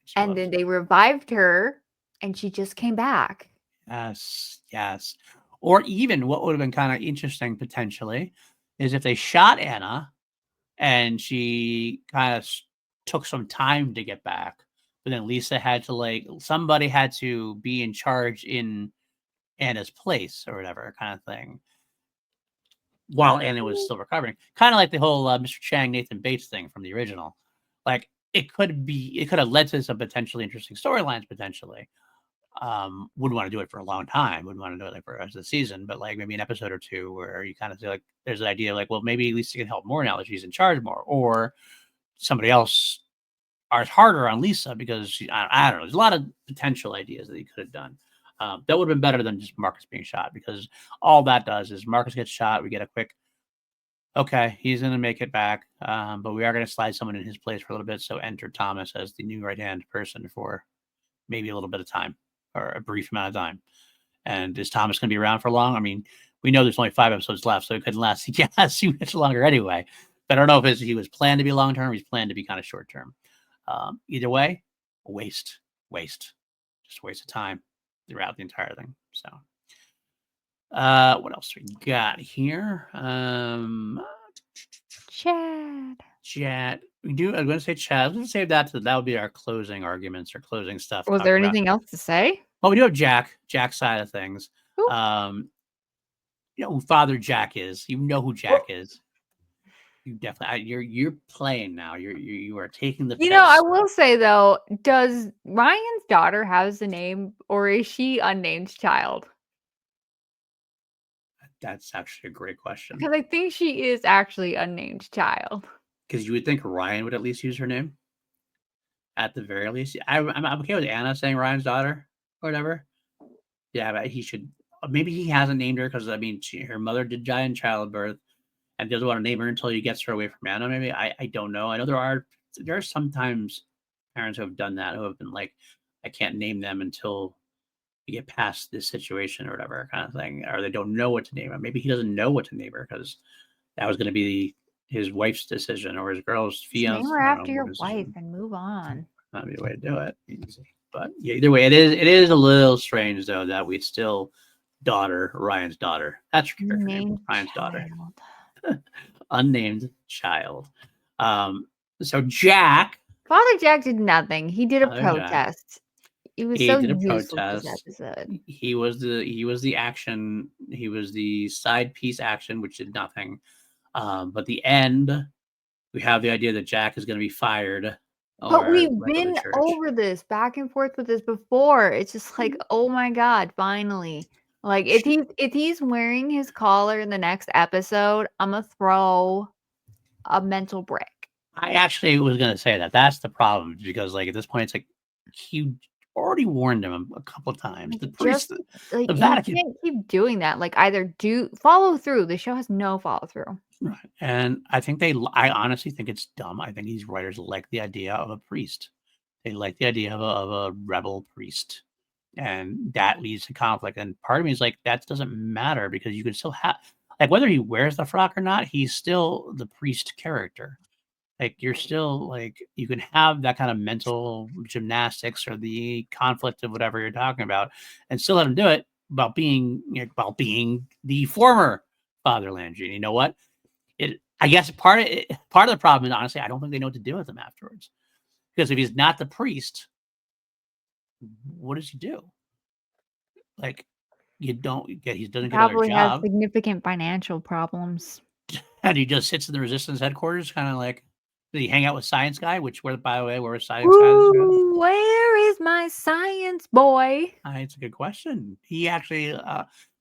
Speaker 1: She
Speaker 2: and
Speaker 1: was.
Speaker 2: then they revived her and she just came back?
Speaker 1: Yes. Or even what would have been kind of interesting potentially is if they shot Anna and she kind of took some time to get back, but then Lisa had to somebody had to be in charge in Anna's place or whatever kind of thing while Anna was still recovering. Kind of like the whole Mr. Chang, Nathan Bates thing from the original. Like it could have led to some potentially interesting storylines potentially. Wouldn't want to do it for a long time. Wouldn't want to do it like for the rest of the season, but like maybe an episode or two where you kind of say like, there's an idea like, well, maybe Lisa can help more now that she's in charge more, or somebody else are harder on Lisa because I don't know. There's a lot of potential ideas that he could have done. That would have been better than just Marcus being shot because all that does is Marcus gets shot. We get a quick, okay, he's going to make it back, but we are going to slide someone in his place for a little bit. So enter Thomas as the new right hand person for maybe a little bit of time or a brief amount of time. And is Thomas going to be around for long? I mean, we know there's only 5 episodes left, so it couldn't last too much longer anyway. But I don't know if he was planned to be long term, or he's planned to be kind of short term. Either way, waste, just waste of time throughout the entire thing. So, what else we got here?
Speaker 2: Chad.
Speaker 1: We do. I'm going to say Chad. I'm going to save that that would be our closing arguments or closing stuff.
Speaker 2: Was
Speaker 1: Talk
Speaker 2: there
Speaker 1: about.
Speaker 2: anything else to say?
Speaker 1: Well, we do have Jack's side of things.
Speaker 2: Ooh.
Speaker 1: You know who Father Jack is. You know who Jack is. You definitely. You're playing now. You are taking the piss.
Speaker 2: I will say though, does Ryan's daughter have the name or is she unnamed child?
Speaker 1: That's actually a great question.
Speaker 2: Because I think she is actually unnamed child.
Speaker 1: Because you would think Ryan would at least use her name. At the very least, I'm okay with Anna saying Ryan's daughter or whatever. Yeah, but he should. Maybe he hasn't named her because I mean, her mother did die in childbirth, and doesn't want to name her until he gets her away from Anna. Maybe I don't know. I know there are sometimes parents who have done that who have been like, I can't name them until you get past this situation or whatever kind of thing, or they don't know what to name her. Maybe he doesn't know what to name her because that was going to be his wife's decision or his girl's
Speaker 2: Just name
Speaker 1: fiance.
Speaker 2: her
Speaker 1: I don't
Speaker 2: after
Speaker 1: know,
Speaker 2: your
Speaker 1: woman's
Speaker 2: wife
Speaker 1: decision.
Speaker 2: and move on.
Speaker 1: That'd be the way to do it. Easy. But yeah, either way, it is a little strange though that we still Ryan's daughter. That's your character name,
Speaker 2: Named
Speaker 1: Ryan's daughter.
Speaker 2: child.
Speaker 1: Unnamed child. So Jack,
Speaker 2: Father Jack did nothing. He did a
Speaker 1: Father Jack,
Speaker 2: protest. It was
Speaker 1: he
Speaker 2: so
Speaker 1: did a
Speaker 2: useless this
Speaker 1: protest.
Speaker 2: episode.
Speaker 1: He was the action. He was the side piece action, which did nothing. But the end, we have the idea that Jack is going to be fired.
Speaker 2: But
Speaker 1: Or
Speaker 2: we've
Speaker 1: let go to
Speaker 2: been
Speaker 1: church.
Speaker 2: over this, back and forth with this before. It's just like, oh my god, finally. Like if he's wearing his collar in the next episode, I'm gonna throw a mental break.
Speaker 1: I actually was going to say that. That's the problem because, like, at this point, it's like he already warned him a couple of times.
Speaker 2: Like,
Speaker 1: The priest,
Speaker 2: like
Speaker 1: the
Speaker 2: you
Speaker 1: Vatican,
Speaker 2: can't keep doing that. Like either do follow through. The show has no follow through.
Speaker 1: right? And I think I honestly think it's dumb. I think these writers like the idea of a priest. They like the idea of a rebel priest, and that leads to conflict. And part of me is like, that doesn't matter because you can still have, like, whether he wears the frock or not, he's still the priest character. Like, you're still like, you can have that kind of mental gymnastics or the conflict of whatever you're talking about and still let him do it about being the former Father Landry. You know what? I guess part of the problem is, honestly, I don't think they know what to do with him afterwards. Because if he's not the priest, what does he do? Like, he doesn't get another
Speaker 2: Probably has
Speaker 1: job,
Speaker 2: significant financial problems.
Speaker 1: and he just sits in the resistance headquarters, kind of like, did he hang out with Science Guy? By the way, where was Science Guy?
Speaker 2: Ooh, where is my science boy?
Speaker 1: It's a good question. He actually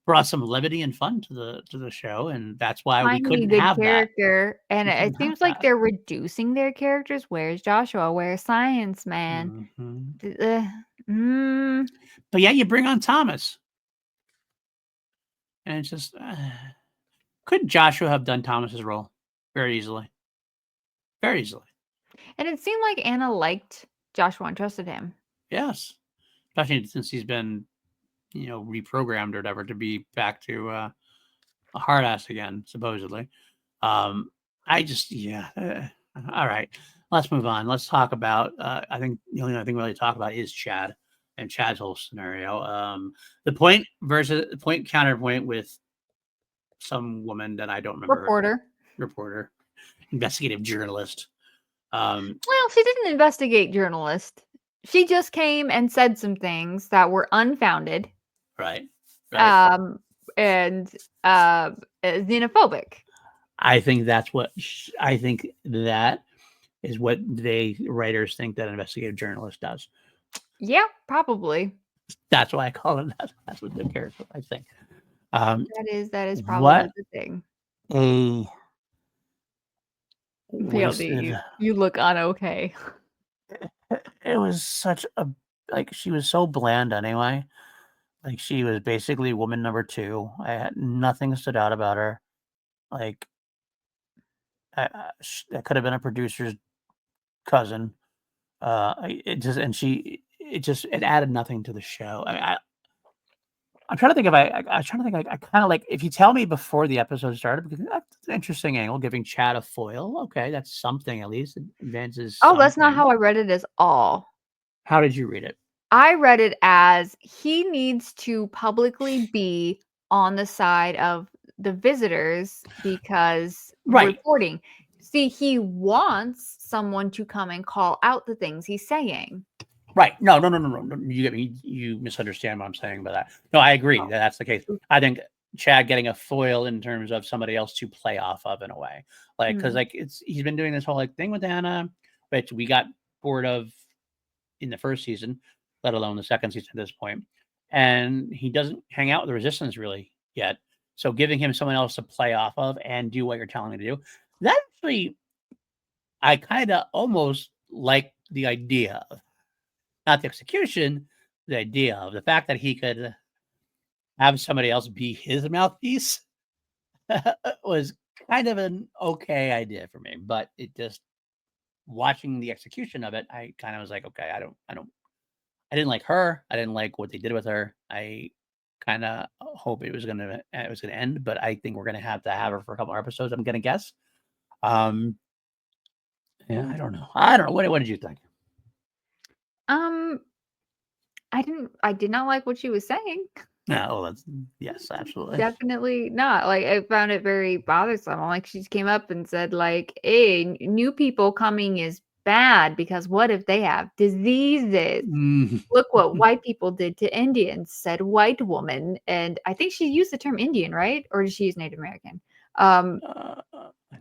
Speaker 1: brought some levity and fun to the show, and that's why we
Speaker 2: Finally,
Speaker 1: couldn't
Speaker 2: good
Speaker 1: have that.
Speaker 2: character, and
Speaker 1: We
Speaker 2: it
Speaker 1: couldn't have
Speaker 2: seems like
Speaker 1: that.
Speaker 2: they're reducing their characters. Where's Joshua? Where's Science Man?
Speaker 1: Mhm. But yeah, you bring on Thomas, and it's just could Joshua have done Thomas's role very easily? Very easily.
Speaker 2: And it seemed like Anna liked Joshua and trusted him.
Speaker 1: Yes. Especially since he's been, reprogrammed or whatever to be back to a hard ass again, supposedly. I just, yeah. All right. Let's move on. Let's talk about, I think the only thing we really talk about is Chad and Chad's whole scenario. The point counterpoint with some woman that I don't remember. Reporter, investigative journalist.
Speaker 2: Well, she didn't investigate journalist. She just came and said some things that were unfounded.
Speaker 1: Right.
Speaker 2: And xenophobic.
Speaker 1: I think that is what writers think that an investigative journalist does.
Speaker 2: Yeah, probably.
Speaker 1: That's why I call it that. That's what the character, I think.
Speaker 2: That is probably the thing. PLD, you look okay.
Speaker 1: It was such a, like, she was so bland anyway. Like, she was basically woman number 2. I had nothing stood out about her. Like, that could have been a producer's cousin. It added nothing to the show. I'm trying to think I kind of like, if you tell me before the episode started, because that's an interesting angle, giving Chad a foil. Okay, that's something, at least it advances.
Speaker 2: Oh, that's not how I read it at all.
Speaker 1: How did you read it?
Speaker 2: I read it as he needs to publicly be on the side of the visitors because reporting. See, he wants someone to come and call out the things he's saying.
Speaker 1: Right. No. You get me. You misunderstand what I'm saying by that. No, I agree that that's the case. I think Chad getting a foil in terms of somebody else to play off of in a way, like, because like he's been doing this whole like thing with Anna, which we got bored of in the first season, let alone the second season at this point, and he doesn't hang out with the Resistance really yet. So giving him someone else to play off of and do what you're telling me to do, that actually, I kind of almost like the idea of. Not the execution, the idea of the fact that he could have somebody else be his mouthpiece was kind of an okay idea for me, but it just watching the execution of it, I kind of was like, okay, I didn't like her. I didn't like what they did with her. I kind of hope it was gonna end, but I think we're gonna have to have her for a couple more episodes. I'm gonna guess. Um, yeah, I don't know. I don't know. What did you think?
Speaker 2: Um, I did not like what she was saying.
Speaker 1: Yeah, oh, yes, absolutely.
Speaker 2: Definitely not. Like, I found it very bothersome. Like, she just came up and said, like, "Hey, new people coming is bad because what if they have diseases?
Speaker 1: Mm.
Speaker 2: Look what white people did to Indians," said white woman. And I think she used the term Indian, right? Or did she use Native American?
Speaker 1: I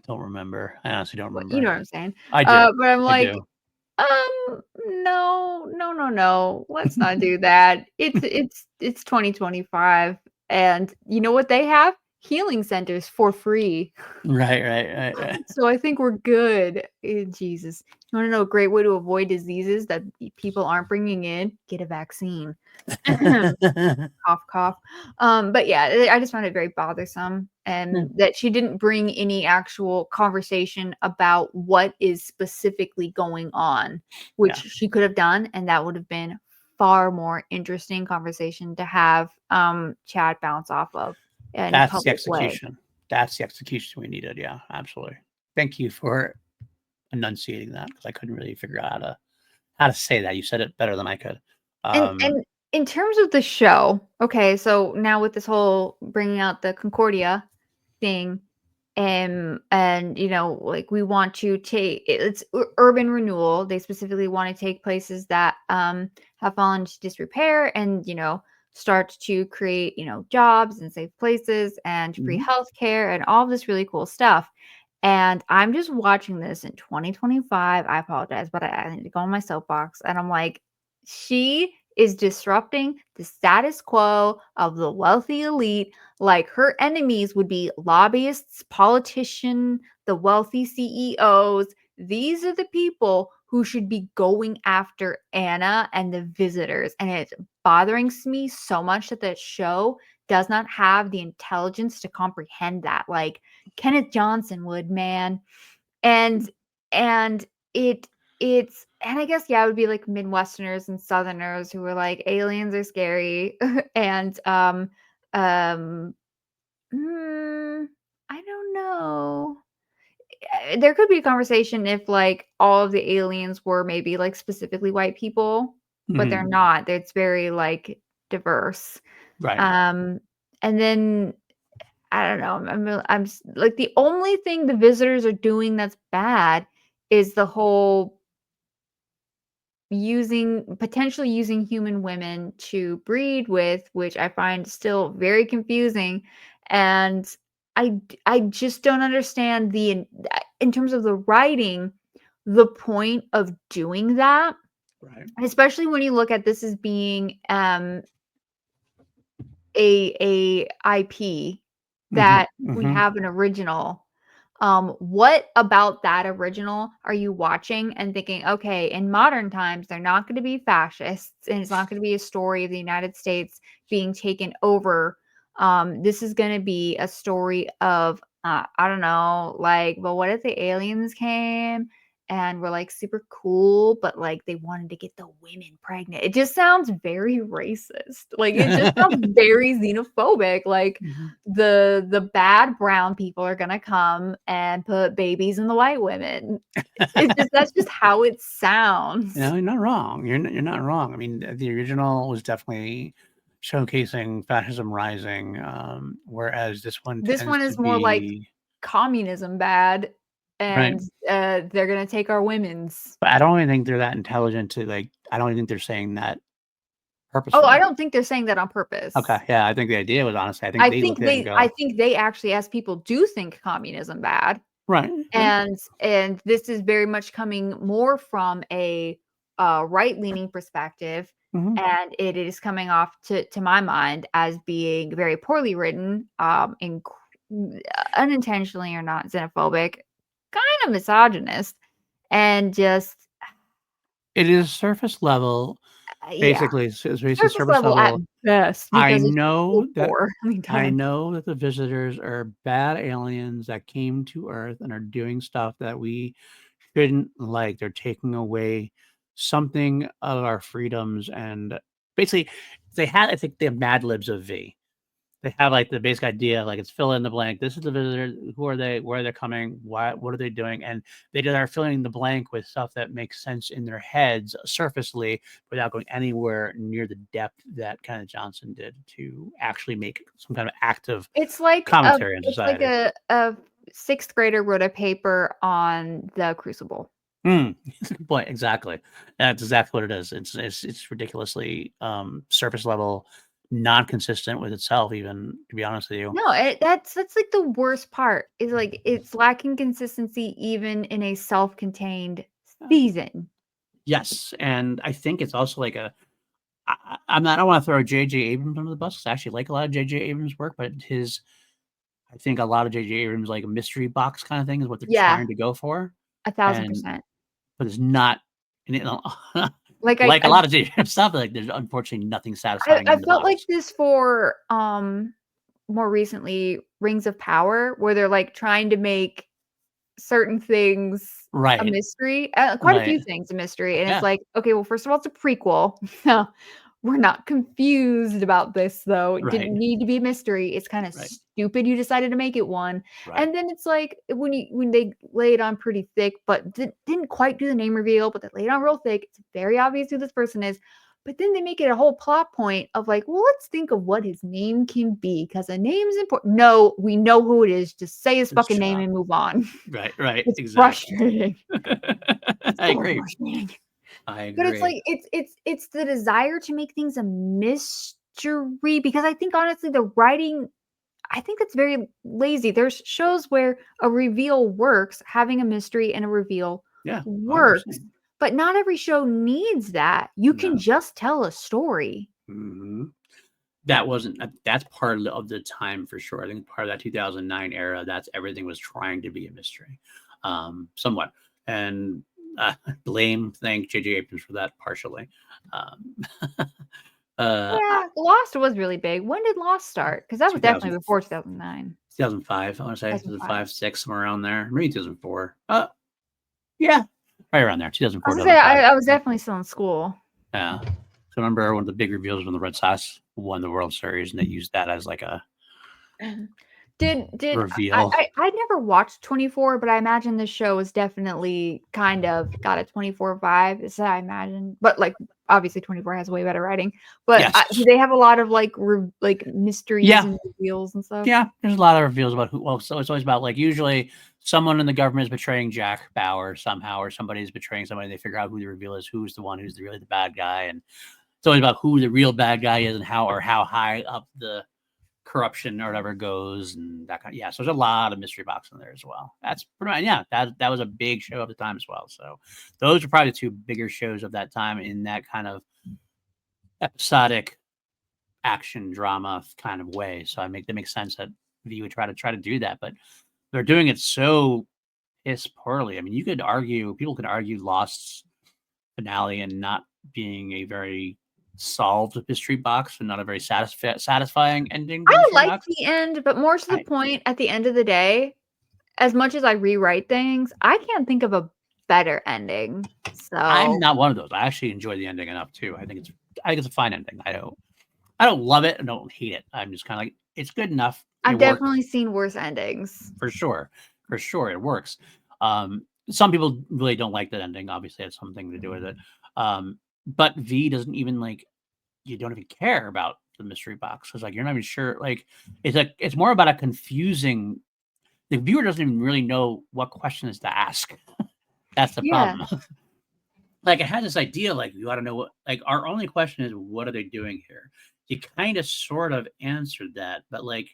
Speaker 1: don't remember. I honestly don't
Speaker 2: You know
Speaker 1: remember.
Speaker 2: what I'm saying?
Speaker 1: I do.
Speaker 2: But I'm
Speaker 1: I
Speaker 2: like,
Speaker 1: do.
Speaker 2: no, no, no, no. Let's not do that. It's 2025, and you know what they have? Healing centers for free.
Speaker 1: Right.
Speaker 2: So I think we're good. Jesus. You want to know a great way to avoid diseases that people aren't bringing in? Get a vaccine. Cough, cough. But yeah, I just found it very bothersome,
Speaker 1: Yeah.
Speaker 2: and that she didn't bring any actual conversation about what is specifically going on, which
Speaker 1: Yeah.
Speaker 2: she could have done, and that would have been far more interesting conversation to have Chad bounce off of in a
Speaker 1: That's the
Speaker 2: public way.
Speaker 1: execution. That's the execution we needed. Yeah, absolutely. Thank you for enunciating that because I couldn't really figure out how to say that. You said it better than I could.
Speaker 2: And in terms of the show, okay, so now with this whole bringing out the Concordia thing, and like we want to take it's urban renewal. They specifically want to take places that have fallen into disrepair and start to create jobs and safe places and free
Speaker 1: Mhm.
Speaker 2: healthcare and all this really cool stuff. And I'm just watching this in 2025. I apologize, but I need to go on my soapbox. And I'm like, she is disrupting the status quo of the wealthy elite. Like, her enemies would be lobbyists, politicians, the wealthy CEOs. These are the people who should be going after Anna and the visitors. And it's bothering me so much that the show does not have the intelligence to comprehend that. Like, Kenneth Johnson would, man. And and and I guess, yeah, it would be like Midwesterners and Southerners who were like, aliens are scary. And um I don't know. There could be a conversation if like all of the aliens were maybe like specifically white people, but they're
Speaker 1: Mhm.
Speaker 2: not. It's very like diverse.
Speaker 1: Right.
Speaker 2: Um and then I don't know. Like, the only thing the visitors are doing that's bad is the whole potentially using human women to breed with, which I find still very confusing. And I just don't understand in terms of the writing, the point of doing that,
Speaker 1: Right.
Speaker 2: especially when you look at this as being a IP
Speaker 1: Mhm.
Speaker 2: that we
Speaker 1: Mhm.
Speaker 2: have an original. What about that original are you watching and thinking, okay, in modern times, they're not going to be fascists, and it's not going to be a story of the United States being taken over. This is going to be a story of, I don't know, like, well, what if the aliens came and were like super cool, but like they wanted to get the women pregnant? It just sounds very racist. Like, it just sounds very xenophobic. Like,
Speaker 1: Mhm.
Speaker 2: the bad brown people are gonna come and put babies in the white women. That's just how it sounds.
Speaker 1: You're not wrong. You're not wrong. I mean, the original was definitely showcasing fascism rising, whereas this one
Speaker 2: This
Speaker 1: tends
Speaker 2: one
Speaker 1: to
Speaker 2: is more like
Speaker 1: be
Speaker 2: communism bad,
Speaker 1: right.
Speaker 2: and, they're gonna take our women's.
Speaker 1: But I don't even think they're that intelligent to like. I don't even think they're saying that
Speaker 2: Oh, I
Speaker 1: purposefully.
Speaker 2: don't think they're saying that on
Speaker 1: Okay,
Speaker 2: purpose.
Speaker 1: yeah, I think the idea was honestly, I think they looked at it and
Speaker 2: I
Speaker 1: go,
Speaker 2: think they actually, as people do think communism bad.
Speaker 1: right, right,
Speaker 2: And this is very much coming more from a right-leaning perspective,
Speaker 1: mhm.
Speaker 2: and it is coming off to my mind as being very poorly written, unintentionally or not xenophobic, kind of misogynist, and just
Speaker 1: It is surface level.
Speaker 2: Yeah,
Speaker 1: Basically, it's basically
Speaker 2: surface
Speaker 1: surface
Speaker 2: level at
Speaker 1: level.
Speaker 2: best
Speaker 1: I
Speaker 2: because it's just so
Speaker 1: know that
Speaker 2: poor. I mean,
Speaker 1: I
Speaker 2: done.
Speaker 1: know that the visitors are bad aliens that came to Earth and are doing stuff that we shouldn't like. They're taking away something of our freedoms, and basically, I think they have Mad Libs of V. They have like the basic idea, like it's fill in the blank. This is the visitor. Who are they? Where are they coming? Why? What are they doing? And they just are filling in the blank with stuff that makes sense in their heads, surfacely, without going anywhere near the depth that kind of Johnson did to actually make some kind of active commentary on
Speaker 2: It's like
Speaker 1: society.
Speaker 2: a 6th grader wrote a paper on the Crucible.
Speaker 1: Mm, good point. Exactly. That's exactly what it is. It's ridiculously surface level, non-consistent with itself. Even to be honest with you.
Speaker 2: No, that's like the worst part is like it's lacking consistency even in a self-contained season.
Speaker 1: Yes, and I think it's also like I'm not. I don't want to throw J.J. Abrams under the bus 'cause I actually like a lot of J.J. Abrams' work, but I think a lot of J.J. Abrams like a mystery box kind of thing is what they're
Speaker 2: Yeah,
Speaker 1: trying to go for, and
Speaker 2: 1000%.
Speaker 1: but it's not, and,
Speaker 2: Like
Speaker 1: like a lot of J.J. Abrams stuff, like there's unfortunately nothing satisfying
Speaker 2: I
Speaker 1: in the
Speaker 2: felt like
Speaker 1: box.
Speaker 2: this for more recently Rings of Power where they're like trying to make certain things a
Speaker 1: Right,
Speaker 2: mystery, quite a
Speaker 1: right,
Speaker 2: few things a mystery, and it's
Speaker 1: yeah,
Speaker 2: like, okay, well, first of all, it's a prequel. No, we're not confused about this, though. It
Speaker 1: right,
Speaker 2: didn't need to be a mystery. It's kinda
Speaker 1: right,
Speaker 2: stupid you decided to make it one,
Speaker 1: right.
Speaker 2: and then it's like, when they lay it on pretty thick, but didn't quite do the name reveal, but they laid it on real thick, it's very obvious who this person is, but then they make it a whole plot point of like, "Well, let's think of what his name can be because a name is important." No, we know who it is. Just say his
Speaker 1: Just
Speaker 2: fucking
Speaker 1: shut
Speaker 2: name
Speaker 1: up.
Speaker 2: and move on.
Speaker 1: Right, right,
Speaker 2: It's
Speaker 1: exactly.
Speaker 2: frustrating. It's
Speaker 1: I
Speaker 2: so
Speaker 1: agree.
Speaker 2: frustrating.
Speaker 1: I
Speaker 2: But it's
Speaker 1: agree.
Speaker 2: like it's the desire to make things a mystery because I think honestly the writing I think it's very lazy. There's shows where a reveal works, having a mystery and a reveal
Speaker 1: Yeah,
Speaker 2: works,
Speaker 1: 100%.
Speaker 2: but not every show needs that. You can
Speaker 1: No.
Speaker 2: just tell a story.
Speaker 1: Mhm. That wasn't that's part of the time for sure. I think part of that 2009 era, that's everything was trying to be a mystery, somewhat, and, thank J.J. Abrams for that partially. Um,
Speaker 2: Yeah, Lost was really big. When did Lost start? Because that was
Speaker 1: 2000
Speaker 2: definitely before 2009.
Speaker 1: 2005, I wanna say,
Speaker 2: 2005.
Speaker 1: 2005, 6, somewhere around there, maybe 2004. Yeah, right around there,
Speaker 2: I
Speaker 1: 2004,
Speaker 2: was gonna say
Speaker 1: 2005.
Speaker 2: I was definitely still in school.
Speaker 1: Yeah. So I remember one of the big reveals when the Red Sox won the World Series, and they used that as like a
Speaker 2: Did
Speaker 1: reveal.
Speaker 2: I never watched 24, but I imagine this show was definitely kind of got a 24 vibe, is that I imagine. But, like, obviously 24 has way better writing. But, do
Speaker 1: Yes.
Speaker 2: they have a lot of, like, mysteries
Speaker 1: Yeah.
Speaker 2: and reveals and stuff?
Speaker 1: Yeah. There's a lot of reveals about so it's always about like usually someone in the government is betraying Jack Bauer somehow, or somebody's betraying somebody. They figure out who the reveal is, who's the one who's really the bad guy. And it's always about who the real bad guy is and how high up the corruption or whatever goes and that kind of, yeah. So there's a lot of mystery box in there as well. That's pretty much, yeah, that was a big show of the time as well. So those are probably the two bigger shows of that time in that kind of episodic action drama kind of way. So that makes sense that you would try to do that, but they're doing it so piss poorly. I mean, people could argue Lost's finale and not being a very solved mystery box and not a very satisfying ending to the
Speaker 2: I
Speaker 1: mystery
Speaker 2: liked
Speaker 1: box.
Speaker 2: the end, but more to the
Speaker 1: I
Speaker 2: point, at the end of the day, as much as I rewrite things, I can't think of a better ending.
Speaker 1: I'm
Speaker 2: So,
Speaker 1: not one of those. I actually enjoy the ending enough too. I think it's a fine ending. I don't love it and don't hate it. I'm just kind of like it's good enough. It
Speaker 2: I've
Speaker 1: works
Speaker 2: definitely seen worse endings.
Speaker 1: for sure. For sure, it works. Some people really don't like that ending. Obviously, it has something to do with it. But V doesn't even like you don't even care about the mystery box. It's like you're not even sure. Like it's more about a confusing. The viewer doesn't even really know what questions to ask. That's the
Speaker 2: Yeah.
Speaker 1: problem. Like it has this idea, like you ought to know what. Like our only question is, what are they doing here? You kind of sort of answered that, but like,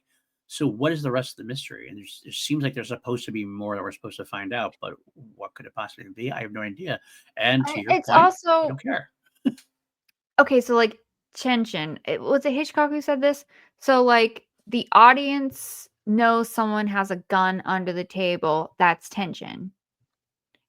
Speaker 1: so what is the rest of the mystery? And it seems like there's supposed to be more that we're supposed to find out, but what could it possibly be? I have no idea. And to your
Speaker 2: It's
Speaker 1: point, I
Speaker 2: also
Speaker 1: don't care.
Speaker 2: okay, so, like, tension. Was it Hitchcock who said this? So, like, the audience knows someone has a gun under the table, that's tension,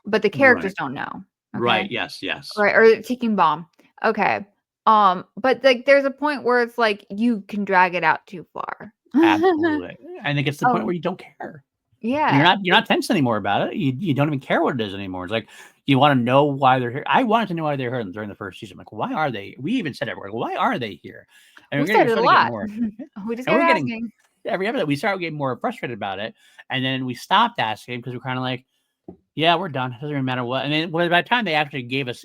Speaker 2: but the characters
Speaker 1: Right.
Speaker 2: don't know, okay?
Speaker 1: Right. Yes. Yes.
Speaker 2: Right, or a ticking bomb. Okay. But like there's a point where it's like you can drag it out too far.
Speaker 1: Absolutely. I think it's the point
Speaker 2: Oh,
Speaker 1: where you don't care.
Speaker 2: yeah.
Speaker 1: You're not tense anymore about it. You don't even care what it is anymore. It's like you want to know why they're here. I wanted to know why they're here during the first season. Like, why are they? We even said everywhere, why are they here? And
Speaker 2: We said
Speaker 1: we're
Speaker 2: it a
Speaker 1: starting to get
Speaker 2: lot.
Speaker 1: more,
Speaker 2: We just
Speaker 1: and
Speaker 2: kept
Speaker 1: we're getting
Speaker 2: asking.
Speaker 1: every episode. We started getting more frustrated about it, and then we stopped asking because we're kind of like, yeah, we're done. It doesn't even matter what. And then by the time they actually gave us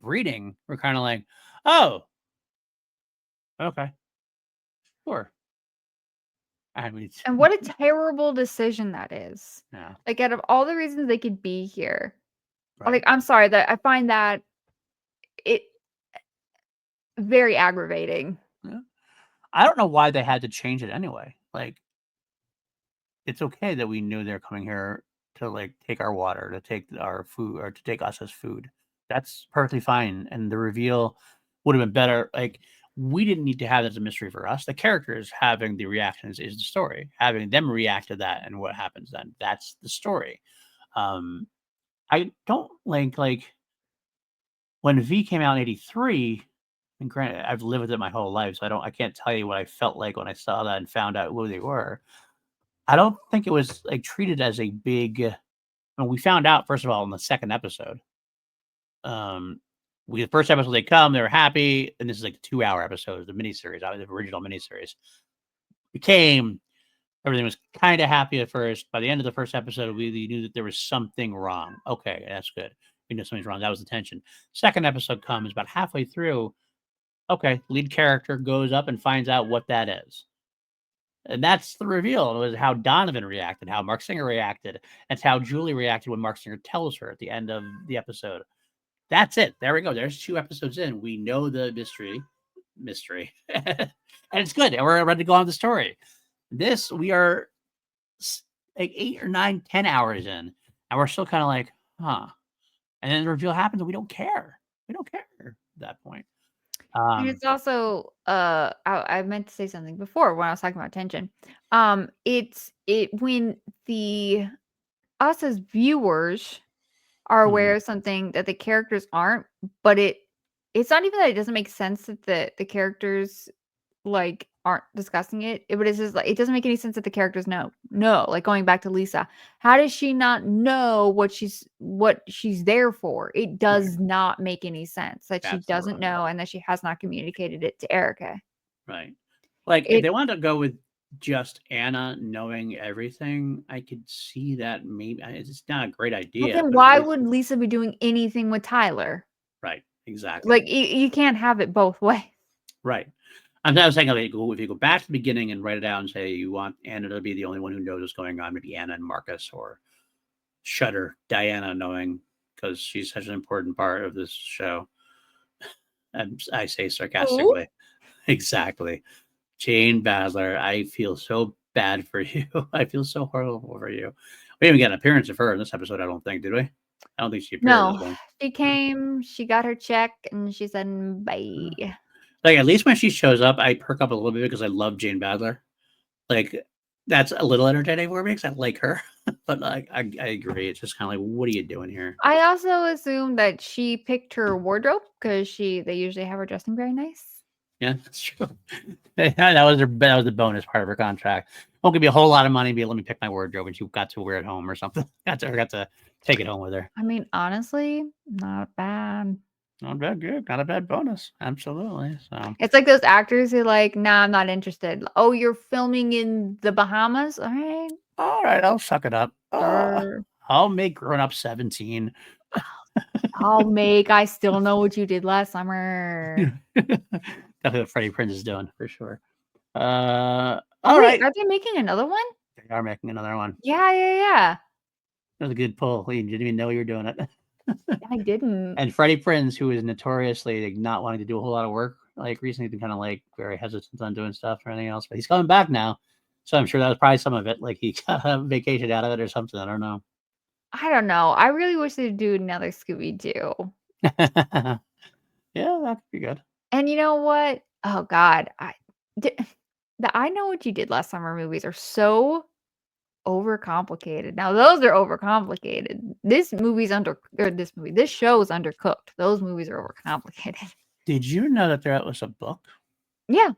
Speaker 1: breeding, we're kind of like, oh, okay, sure. I mean,
Speaker 2: And what a terrible decision that is.
Speaker 1: yeah,
Speaker 2: Like out of all the reasons they could be here. Like
Speaker 1: right.
Speaker 2: I'm sorry that I find that it very aggravating.
Speaker 1: Yeah. I don't know why they had to change it anyway. Like, it's okay that we knew they're coming here to like take our water, to take our food, or to take us as food. That's perfectly fine. And the reveal would have been better. Like, we didn't need to have that as a mystery for us. The characters having the reactions is the story. Having them react to that and what happens then. That's the story. Um, I don't like when V came out in '83. And granted, I've lived with it my whole life, so I can't tell you what I felt like when I saw that and found out who they were. I don't think it was, like, treated as a big well, we found out, first of all, in the second episode. Um, the first episode, they come, they were happy, and this is, like, a 2-hour episode, the miniseries, the original miniseries. We came, everything was kinda happy at first. By the end of the first episode, we knew that there was something wrong. Okay, that's good. We knew something's wrong, that was the tension. Second episode comes about halfway through, okay, lead character goes up and finds out what that is. And that's the reveal. It was how Donovan reacted, how Mark Singer reacted. That's how Julie reacted when Mark Singer tells her at the end of the episode. That's it. There we go. There's 2 episodes in. We know the mystery. And it's good. And we're ready to go on with the story. This, we are like 8 or 9, 10 hours in, and we're still kind of like, huh. And then the reveal happens, and we don't care. We don't care at that point.
Speaker 2: And
Speaker 1: Um,
Speaker 2: it's also I meant to say something before when I was talking about tension. It when the us as viewers are aware
Speaker 1: mhm,
Speaker 2: of something that the characters aren't, but it's not even that it doesn't make sense that the characters like aren't discussing it. But it's just like it doesn't make any sense that the characters know. No, like going back to Lisa, how does she not know what she's there for? It
Speaker 1: right.
Speaker 2: does not make any sense that she doesn't
Speaker 1: Absolutely.
Speaker 2: know and that she has not communicated it to Erica.
Speaker 1: Right. Like, if
Speaker 2: It
Speaker 1: they wanted to go with just Anna knowing everything, I could see that maybe it's not a great
Speaker 2: Well,
Speaker 1: idea,
Speaker 2: then
Speaker 1: but at
Speaker 2: why
Speaker 1: least
Speaker 2: would Lisa be doing anything with Tyler?
Speaker 1: right, exactly.
Speaker 2: Like you can't have it both ways.
Speaker 1: Right. I was saying, like, if you go back to the beginning and write it out and say you want Anna to be the only one who knows what's going on, maybe Anna and Marcus, or Shutter, Diana knowing, because she's such an important part of this show. And I say
Speaker 2: Who?
Speaker 1: sarcastically. Exactly. Jane Basler, I feel so bad for you. I feel so horrible for you. We didn't get an appearance of her in this episode, I don't think, did we? I don't think she appeared in
Speaker 2: No,
Speaker 1: this one.
Speaker 2: she
Speaker 1: No.
Speaker 2: came, she got her check, and she said, "Bye."
Speaker 1: Like, at least when she shows up, I perk up a little bit because I love Jane Basler. Like, that's a little entertaining for me because I like her. But like, I agree. It's just kind of like, what are you doing here?
Speaker 2: I also assume that she picked her wardrobe because they usually have her dressing very nice.
Speaker 1: Yeah, that's true. That was the bonus part of her contract. Won't give me a whole lot of money, but let me pick my wardrobe, and she got to wear it home or something. Got to take it home with her.
Speaker 2: I mean, honestly, not bad.
Speaker 1: Not bad, good. Not a bad bonus. Absolutely. So,
Speaker 2: It's like those actors who like, "Nah, I'm not interested." "Oh, you're filming in the Bahamas? Alright,
Speaker 1: all right, I'll suck it up.
Speaker 2: sure.
Speaker 1: I'll make grown up 17.
Speaker 2: I'll make I still know what you did last summer."
Speaker 1: Definitely what Freddie Prinze is doing for sure.
Speaker 2: Oh,
Speaker 1: All
Speaker 2: wait,
Speaker 1: right.
Speaker 2: are they making another one?
Speaker 1: They are making another one.
Speaker 2: Yeah, yeah, yeah.
Speaker 1: That was a good pull. You didn't even know you were doing it.
Speaker 2: I didn't.
Speaker 1: And Freddie Prinze, who is notoriously like, not wanting to do a whole lot of work, like recently, been kind of like very hesitant on doing stuff or anything else. But he's coming back now, so I'm sure that was probably some of it. Like he got a vacation out of it or something. I don't know.
Speaker 2: I don't know. I really wish they'd do another Scooby-Doo.
Speaker 1: Yeah, that could be good.
Speaker 2: And you know what? Oh god, d the I Know What You Did Last Summer movies are so overcomplicated. Now those are overcomplicated. This show is undercooked. Those movies are overcomplicated.
Speaker 1: Did you know that there was a book?
Speaker 2: Yeah,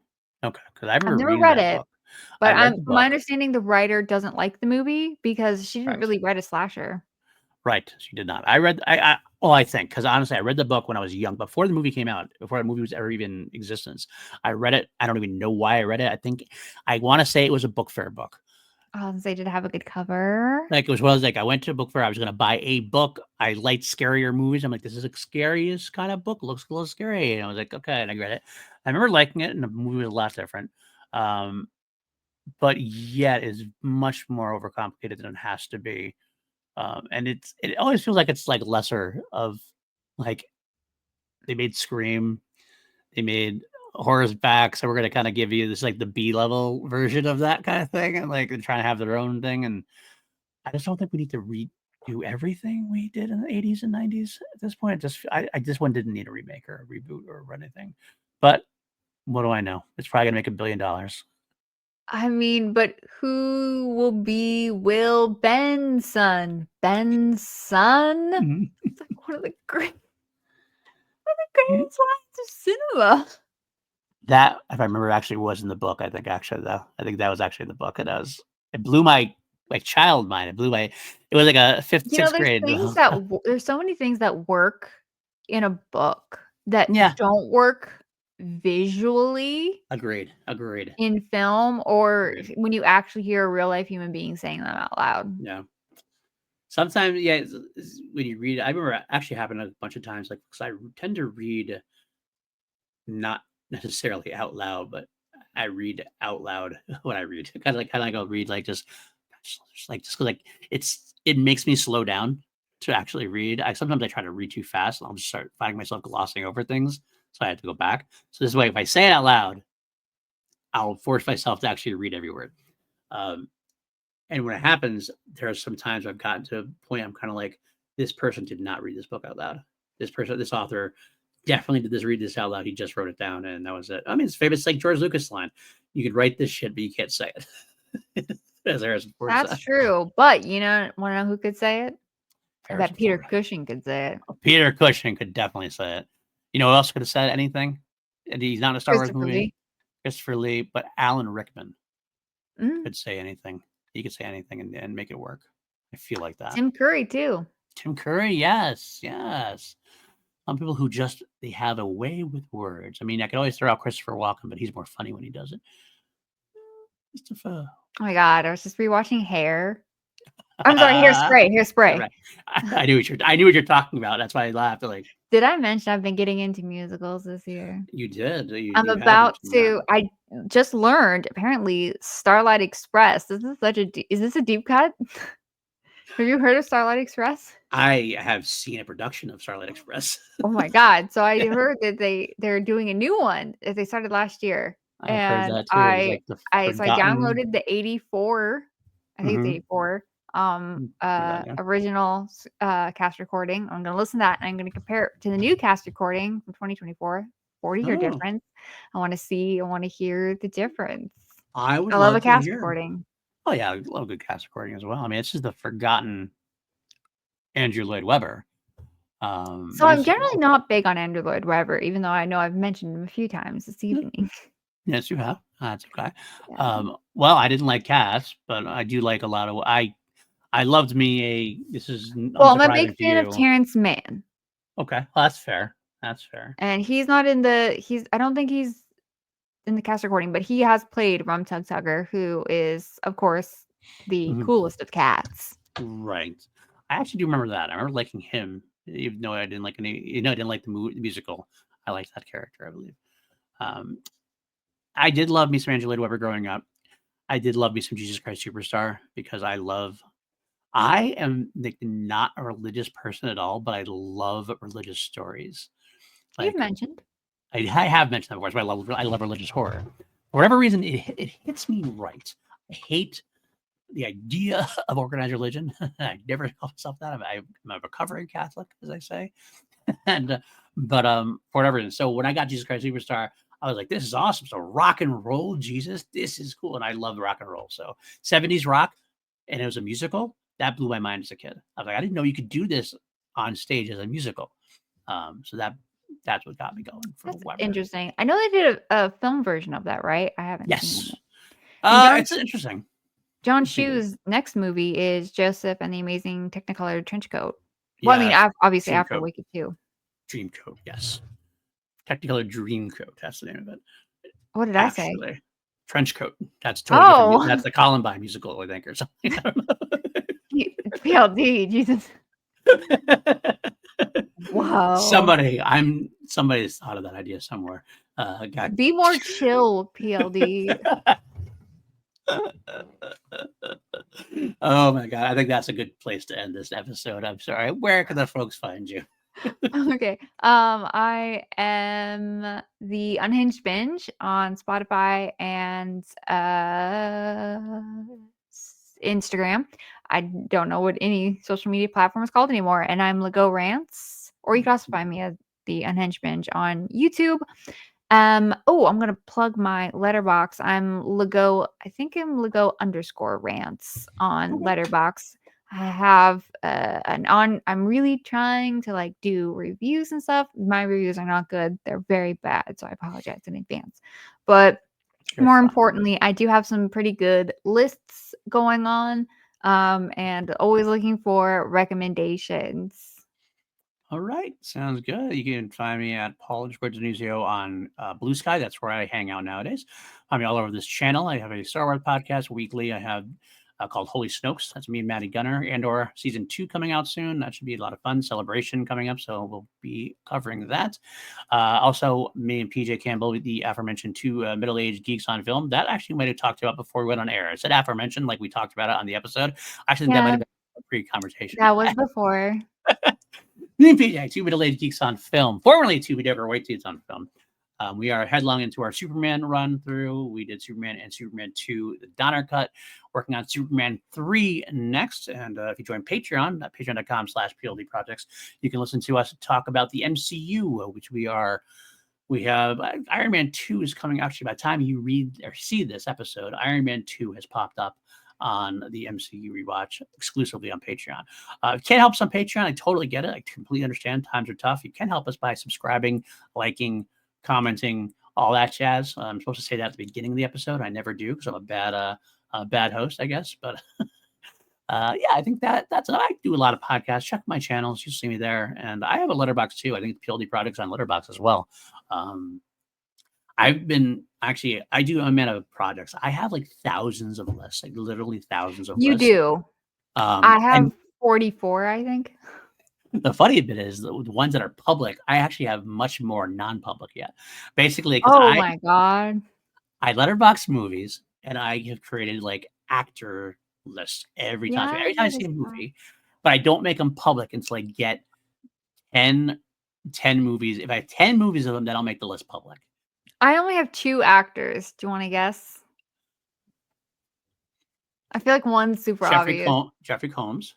Speaker 1: Okay, because I
Speaker 2: I've
Speaker 1: remember
Speaker 2: never
Speaker 1: reading
Speaker 2: read
Speaker 1: that
Speaker 2: it,
Speaker 1: book. I
Speaker 2: but
Speaker 1: read the
Speaker 2: from my
Speaker 1: book.
Speaker 2: understanding, the writer doesn't like the movie because she didn't
Speaker 1: Right.
Speaker 2: really write a slasher.
Speaker 1: Right. She did not. I read. I think because honestly, I read the book when I was young, before the movie came out, before the movie was ever even in existence. I read it. I don't even know why I read it. I think I want to say it was a book fair book.
Speaker 2: Oh, they did have a good cover.
Speaker 1: Like it was one of those, like I went to a book fair. I was going to buy a book. I liked scarier movies. I'm like, this is the scariest kind of book. Looks a little scary. And I was like, okay. And I read it. I remember liking it, and the movie was a lot different. But yet is much more overcomplicated than it has to be. And it always feels like it's like lesser of like they made Scream, they made Horror's Back, so we're gonna kind of give you this like the B level version of that kind of thing, and like they're trying to have their own thing. And I just don't think we need to redo everything we did in the 80s and 90s at this point. I this one didn't need a remake or a reboot or anything. But what do I know? It's probably gonna make $1 billion.
Speaker 2: I mean, but who will be Will Benson? Benson?
Speaker 1: Mhm.
Speaker 2: It's like one of the greatest lines of cinema.
Speaker 1: That, if I remember, actually was in the book. I think actually though, I think that was actually in the book, and it blew my child mind. It was like a fifth,
Speaker 2: You know,
Speaker 1: sixth grade.
Speaker 2: there's so many things that work in a book that
Speaker 1: Yeah,
Speaker 2: don't work visually
Speaker 1: agreed.
Speaker 2: in film or when you actually hear a real life human being saying them out loud.
Speaker 1: Yeah. Sometimes, yeah, when you read, I remember it actually happened a bunch of times, like because I tend to read not necessarily out loud, but I read out loud when I read. Kind of like I'll read like just 'cause, like it makes me slow down to actually read. Sometimes I try to read too fast, and I'll just start finding myself glossing over things, so I have to go back. So this way, if I say it out loud, I'll force myself to actually read every word. Um, and when it happens, there are some times I've gotten to a point I'm kind of like, this person did not read this book out loud. This author definitely did read this out loud. He just wrote it down, and that was it. I mean, it's famous, like George Lucas line: "You could write this shit, but you can't say it." As Harrison Ford
Speaker 2: That's
Speaker 1: said.
Speaker 2: true. But wanna know who could say it? I bet
Speaker 1: Harrison
Speaker 2: Peter
Speaker 1: Ford.
Speaker 2: Cushing could say it.
Speaker 1: Peter Cushing could definitely say it. You know who else could have said anything? And he's not in a Star Wars
Speaker 2: Christopher
Speaker 1: movie.
Speaker 2: Lee.
Speaker 1: Christopher Lee, but Alan Rickman
Speaker 2: Mm,
Speaker 1: could say anything. He could say anything and make it work. I feel like that.
Speaker 2: Tim Curry too.
Speaker 1: Tim Curry, yes, yes. Some people who just they have a way with words. I mean, I could always throw out Christopher Walken, but he's more funny when he does it. Christopher.
Speaker 2: Oh my god, I was just rewatching Hair. I'm sorry, Hairspray, Hairspray.
Speaker 1: Right. I knew what you're talking about. That's why I laughed. Like
Speaker 2: Did I mention I've been getting into musicals this year?
Speaker 1: you did.
Speaker 2: I'm
Speaker 1: You have
Speaker 2: about
Speaker 1: mentioned that.
Speaker 2: to I just learned apparently Starlight Express. Is this a deep cut? Have you heard of Starlight Express?
Speaker 1: I have seen a production of Starlight Express.
Speaker 2: Oh my god. So I heard that they're doing a new one that they started last year.
Speaker 1: I've heard
Speaker 2: And
Speaker 1: that too. It was like the
Speaker 2: I
Speaker 1: forgotten.
Speaker 2: downloaded the 84, I think it's
Speaker 1: Mhm.
Speaker 2: 84,
Speaker 1: Forgot, yeah.
Speaker 2: original cast recording. I'm gonna listen to that and I'm gonna compare it to the new cast recording from 2024. 40-year
Speaker 1: Oh,
Speaker 2: difference. I wanna hear the difference.
Speaker 1: I would
Speaker 2: I love a
Speaker 1: love to
Speaker 2: cast
Speaker 1: hear.
Speaker 2: recording.
Speaker 1: Oh yeah, I love a good cast recording as well. I mean, it's just the forgotten Andrew Lloyd Webber
Speaker 2: So I'm generally
Speaker 1: musical.
Speaker 2: not big on Andrew Lloyd Webber, even though I know I've mentioned him a few times this
Speaker 1: Mm,
Speaker 2: evening.
Speaker 1: yes, you have. That's okay.
Speaker 2: Yeah.
Speaker 1: Well, I didn't like Cats, but I do like a lot of. I loved me a. This is
Speaker 2: Well, I'm a big
Speaker 1: unsurprising to
Speaker 2: fan of
Speaker 1: you.
Speaker 2: Terrence Mann,
Speaker 1: Okay, well, that's fair. That's fair.
Speaker 2: and he's not in the he's I don't think he's in the cast recording, but he has played Rum Tug Tugger, who is, of course, the
Speaker 1: Mhm.
Speaker 2: coolest of cats.
Speaker 1: Right. I actually do remember that. I remember liking him, even though I didn't like any. I didn't like the musical. I liked that character, I believe. Um, I did love me some Andrew Lloyd Webber growing up. I did love me some Jesus Christ Superstar because I am like not a religious person at all, but I love religious stories.
Speaker 2: You've
Speaker 1: Like
Speaker 2: mentioned.
Speaker 1: I have mentioned that before, so I love religious horror. For whatever reason, it hits me right. I hate the idea of organized religion. I never call myself that. I'm a recovering Catholic, as I say. And but for whatever reason, so when I got Jesus Christ Superstar, I was like, this is awesome. So rock and roll, Jesus, this is cool. And I love rock and roll. So 70s rock, and it was a musical. That blew my mind as a kid. I was like, I didn't know you could do this on stage as a musical. So that's what got me going for
Speaker 2: That's
Speaker 1: Weber.
Speaker 2: interesting. I know they did a film version of that, right? I haven't seen
Speaker 1: Yes.
Speaker 2: it. And
Speaker 1: It's interesting.
Speaker 2: John
Speaker 1: Let's see.
Speaker 2: Shu's next movie is Joseph and the Amazing Technicolor Trenchcoat. Well, I mean,
Speaker 1: Yeah,
Speaker 2: obviously after
Speaker 1: Dreamcoat.
Speaker 2: Wicked 2.
Speaker 1: Dreamcoat, yes. Technicolor Dreamcoat, that's the name of it.
Speaker 2: What did I say?
Speaker 1: Actually, Trenchcoat. That's totally different.
Speaker 2: Oh,
Speaker 1: That's the Columbine musical, I think, or something. I don't know.
Speaker 2: PLD, Jesus. Whoa.
Speaker 1: Somebody's thought of that idea somewhere.
Speaker 2: Be more chill, PLD.
Speaker 1: Oh my god, I think that's a good place to end this episode. I'm sorry. Where can the folks find you?
Speaker 2: Okay. I am the Unhinged Binge on Spotify and Instagram. I don't know what any social media platform is called anymore. And I'm Lego Rants, or you can also find me as the Unhinged Binge on YouTube. Oh, I'm gonna plug my letterbox. I'm Lego, I think I'm Lego _ rants on letterbox. I have I'm really trying to like do reviews and stuff. My reviews are not good. They're very bad, so I apologize in advance. But more importantly, I do have some pretty good lists going on. And always looking for recommendations.
Speaker 1: All right, sounds good. You can find me at Paul Denuzio on Blue Sky. That's where I hang out nowadays. Find me all over this channel. I have a Star Wars podcast weekly. I have called Holy Snokes. That's me and Maddie Gunner. Andor season 2 coming out soon. That should be a lot of fun. Celebration coming up, so we'll be covering that. Also, me and PJ Campbell, the aforementioned 2 middle-aged geeks on film. That actually might have talked about before we went on air. I said aforementioned, like we talked about it on the episode. I think that might have been a pre-conversation.
Speaker 2: That was before.
Speaker 1: Me and PJ, 2 middle-aged geeks on film, formerly 2 White White Dudes on film. We are headlong into our Superman run through. We did Superman and Superman 2, the Donner Cut, working on Superman 3 next. And if you join Patreon, at patreon.com/PLD Projects, you can listen to us talk about the MCU, which we have Iron Man 2 is coming. Actually, by the time you read or see this episode, Iron Man 2 has popped up on the MCU Rewatch exclusively on Patreon. If you can't help us on Patreon, I totally get it. I completely understand. Times are tough. You can help us by subscribing, liking, commenting, all that jazz. I'm supposed to say that at the beginning of the episode. I never do because I'm a bad host, I guess. But yeah, I think that's it. I do a lot of podcasts. Check my channels. You'll see me there. And I have a letterbox too. I think PLD Projects on letterbox as well. I do a man of projects. I have like thousands of lists, like literally thousands of lists.
Speaker 2: You do. I have 44, I think.
Speaker 1: The funny bit is the ones that are public, I actually have much more non-public yet. Basically,
Speaker 2: oh my god,
Speaker 1: I letterbox movies, and I have created like actor lists every time. So every time I see a movie, but I don't make them public until I get 10 movies. If I have 10 movies of them, then I'll make the list public.
Speaker 2: I only have 2 actors. Do you want to guess? I feel like one's super obvious.
Speaker 1: Jeffrey Combs.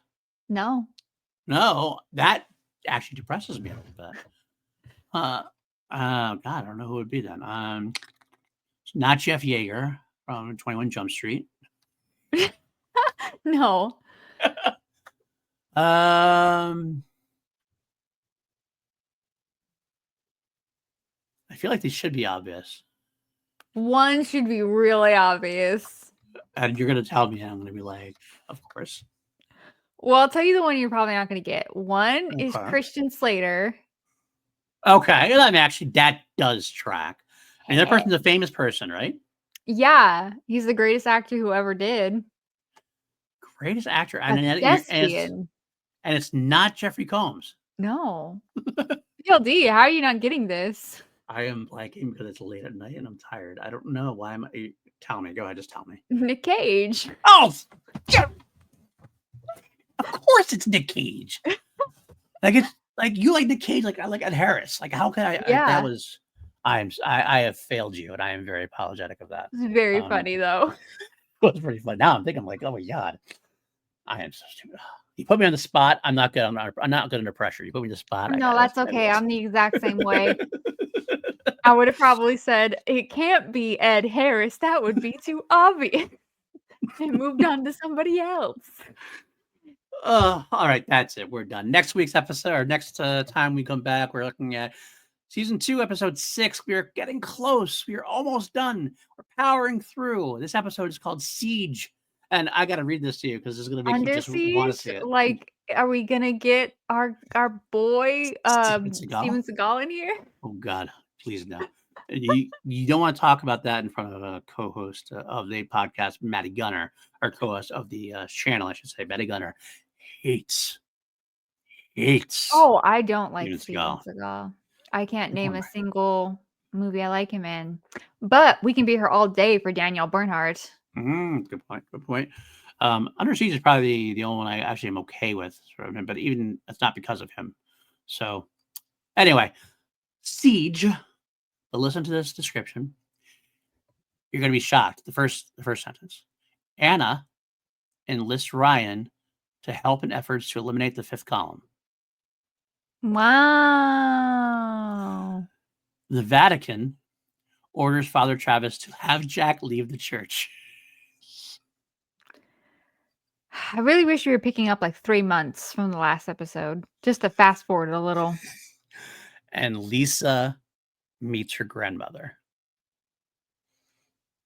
Speaker 2: No,
Speaker 1: that actually depresses me a little bit. God, I don't know who it would be then. It's not Jeff Yeager from 21 Jump Street.
Speaker 2: No.
Speaker 1: I feel like they should be obvious.
Speaker 2: One should be really obvious.
Speaker 1: And you're going to tell me, and I'm going to be like, of course.
Speaker 2: Well, I'll tell you the one you're probably not going to get. One is Christian Slater.
Speaker 1: Okay. I mean, actually, that does track. And that person's a famous person, right?
Speaker 2: Yeah. He's the greatest actor who ever did.
Speaker 1: Greatest actor.
Speaker 2: And
Speaker 1: it's not Jeffrey Combs.
Speaker 2: No. PLD, how are you not getting this?
Speaker 1: I am blanking because it's late at night and I'm tired. I don't know. Why am I? Tell me. Go ahead. Just tell me.
Speaker 2: Nick Cage.
Speaker 1: Oh, yeah. Of course it's Nick Cage. Like it's like you like Nick Cage, like I like Ed Harris. Like how could I?
Speaker 2: Yeah.
Speaker 1: I have failed you, and I am very apologetic of that.
Speaker 2: It's very funny though.
Speaker 1: It was pretty funny. Now I'm thinking like, oh my god, I am so stupid. You put me on the spot. I'm not good. I'm not good under pressure. You put me on the spot.
Speaker 2: No, that's okay. I'm the exact same way. I would have probably said it can't be Ed Harris. That would be too obvious. And moved on to somebody else.
Speaker 1: All right, that's it. We're done. Next week's episode, or next time we come back, we're looking at Season 2, episode 6. We are getting close. We are almost done. We're powering through. This episode is called Siege. And I got to read this to you because this is going to make you
Speaker 2: Under
Speaker 1: just want to
Speaker 2: Siege?
Speaker 1: see it.
Speaker 2: Like, are we gonna get our boy
Speaker 1: Steven Seagal?
Speaker 2: Steven Seagal in here?
Speaker 1: Oh, God. Please no. You don't want to talk about that in front of a co-host of the podcast, Maddie Gunner, or co-host of the channel, I should say. Maddie Gunner hates.
Speaker 2: Oh, I don't like
Speaker 1: Steven
Speaker 2: Steven
Speaker 1: Seagal.
Speaker 2: Seagal. I can't name a
Speaker 1: Why?
Speaker 2: single movie I like him in. But we can be here all day for Danielle Bernhardt.
Speaker 1: Good point. Good point. Under Siege is probably the only one I actually am okay with from him, but even it's not because of him. So, anyway, Siege. But listen to this description. You're going to be shocked. The first sentence. Anna enlists Ryan to help in efforts to eliminate the fifth column.
Speaker 2: Wow.
Speaker 1: The Vatican orders Father Travis to have Jack leave the church.
Speaker 2: I really wish we were picking up like 3 months from the last episode, just to fast forward a little.
Speaker 1: And Lisa meets her grandmother.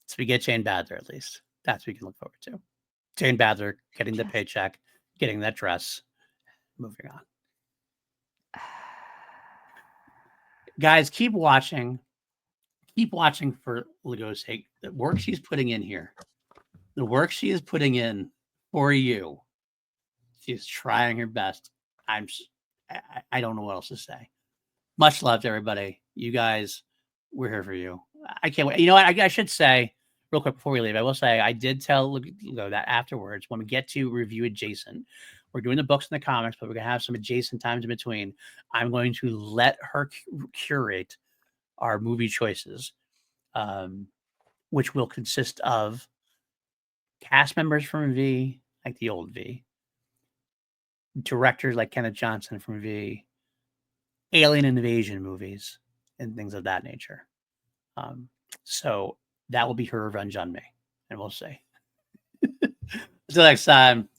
Speaker 1: So we get Jane Badler, at least. That's what we can look forward to. Jane Badler getting the paycheck, getting that dress, moving on. Guys, keep watching. Keep watching for Lego's sake. The work she's putting in here, the work she is putting in for you. She's trying her best. I don't know what else to say. Much love to everybody. You guys, we're here for you. I can't wait. You know what? I should say real quick before we leave, I will say I did tell Lego that afterwards, when we get to review adjacent, we're doing the books and the comics, but we're going to have some adjacent times in between. I'm going to let her curate our movie choices, which will consist of cast members from V, like the old V, directors like Kenneth Johnson from V, alien invasion movies, and things of that nature. So that will be her revenge on me, and we'll see. Until next time,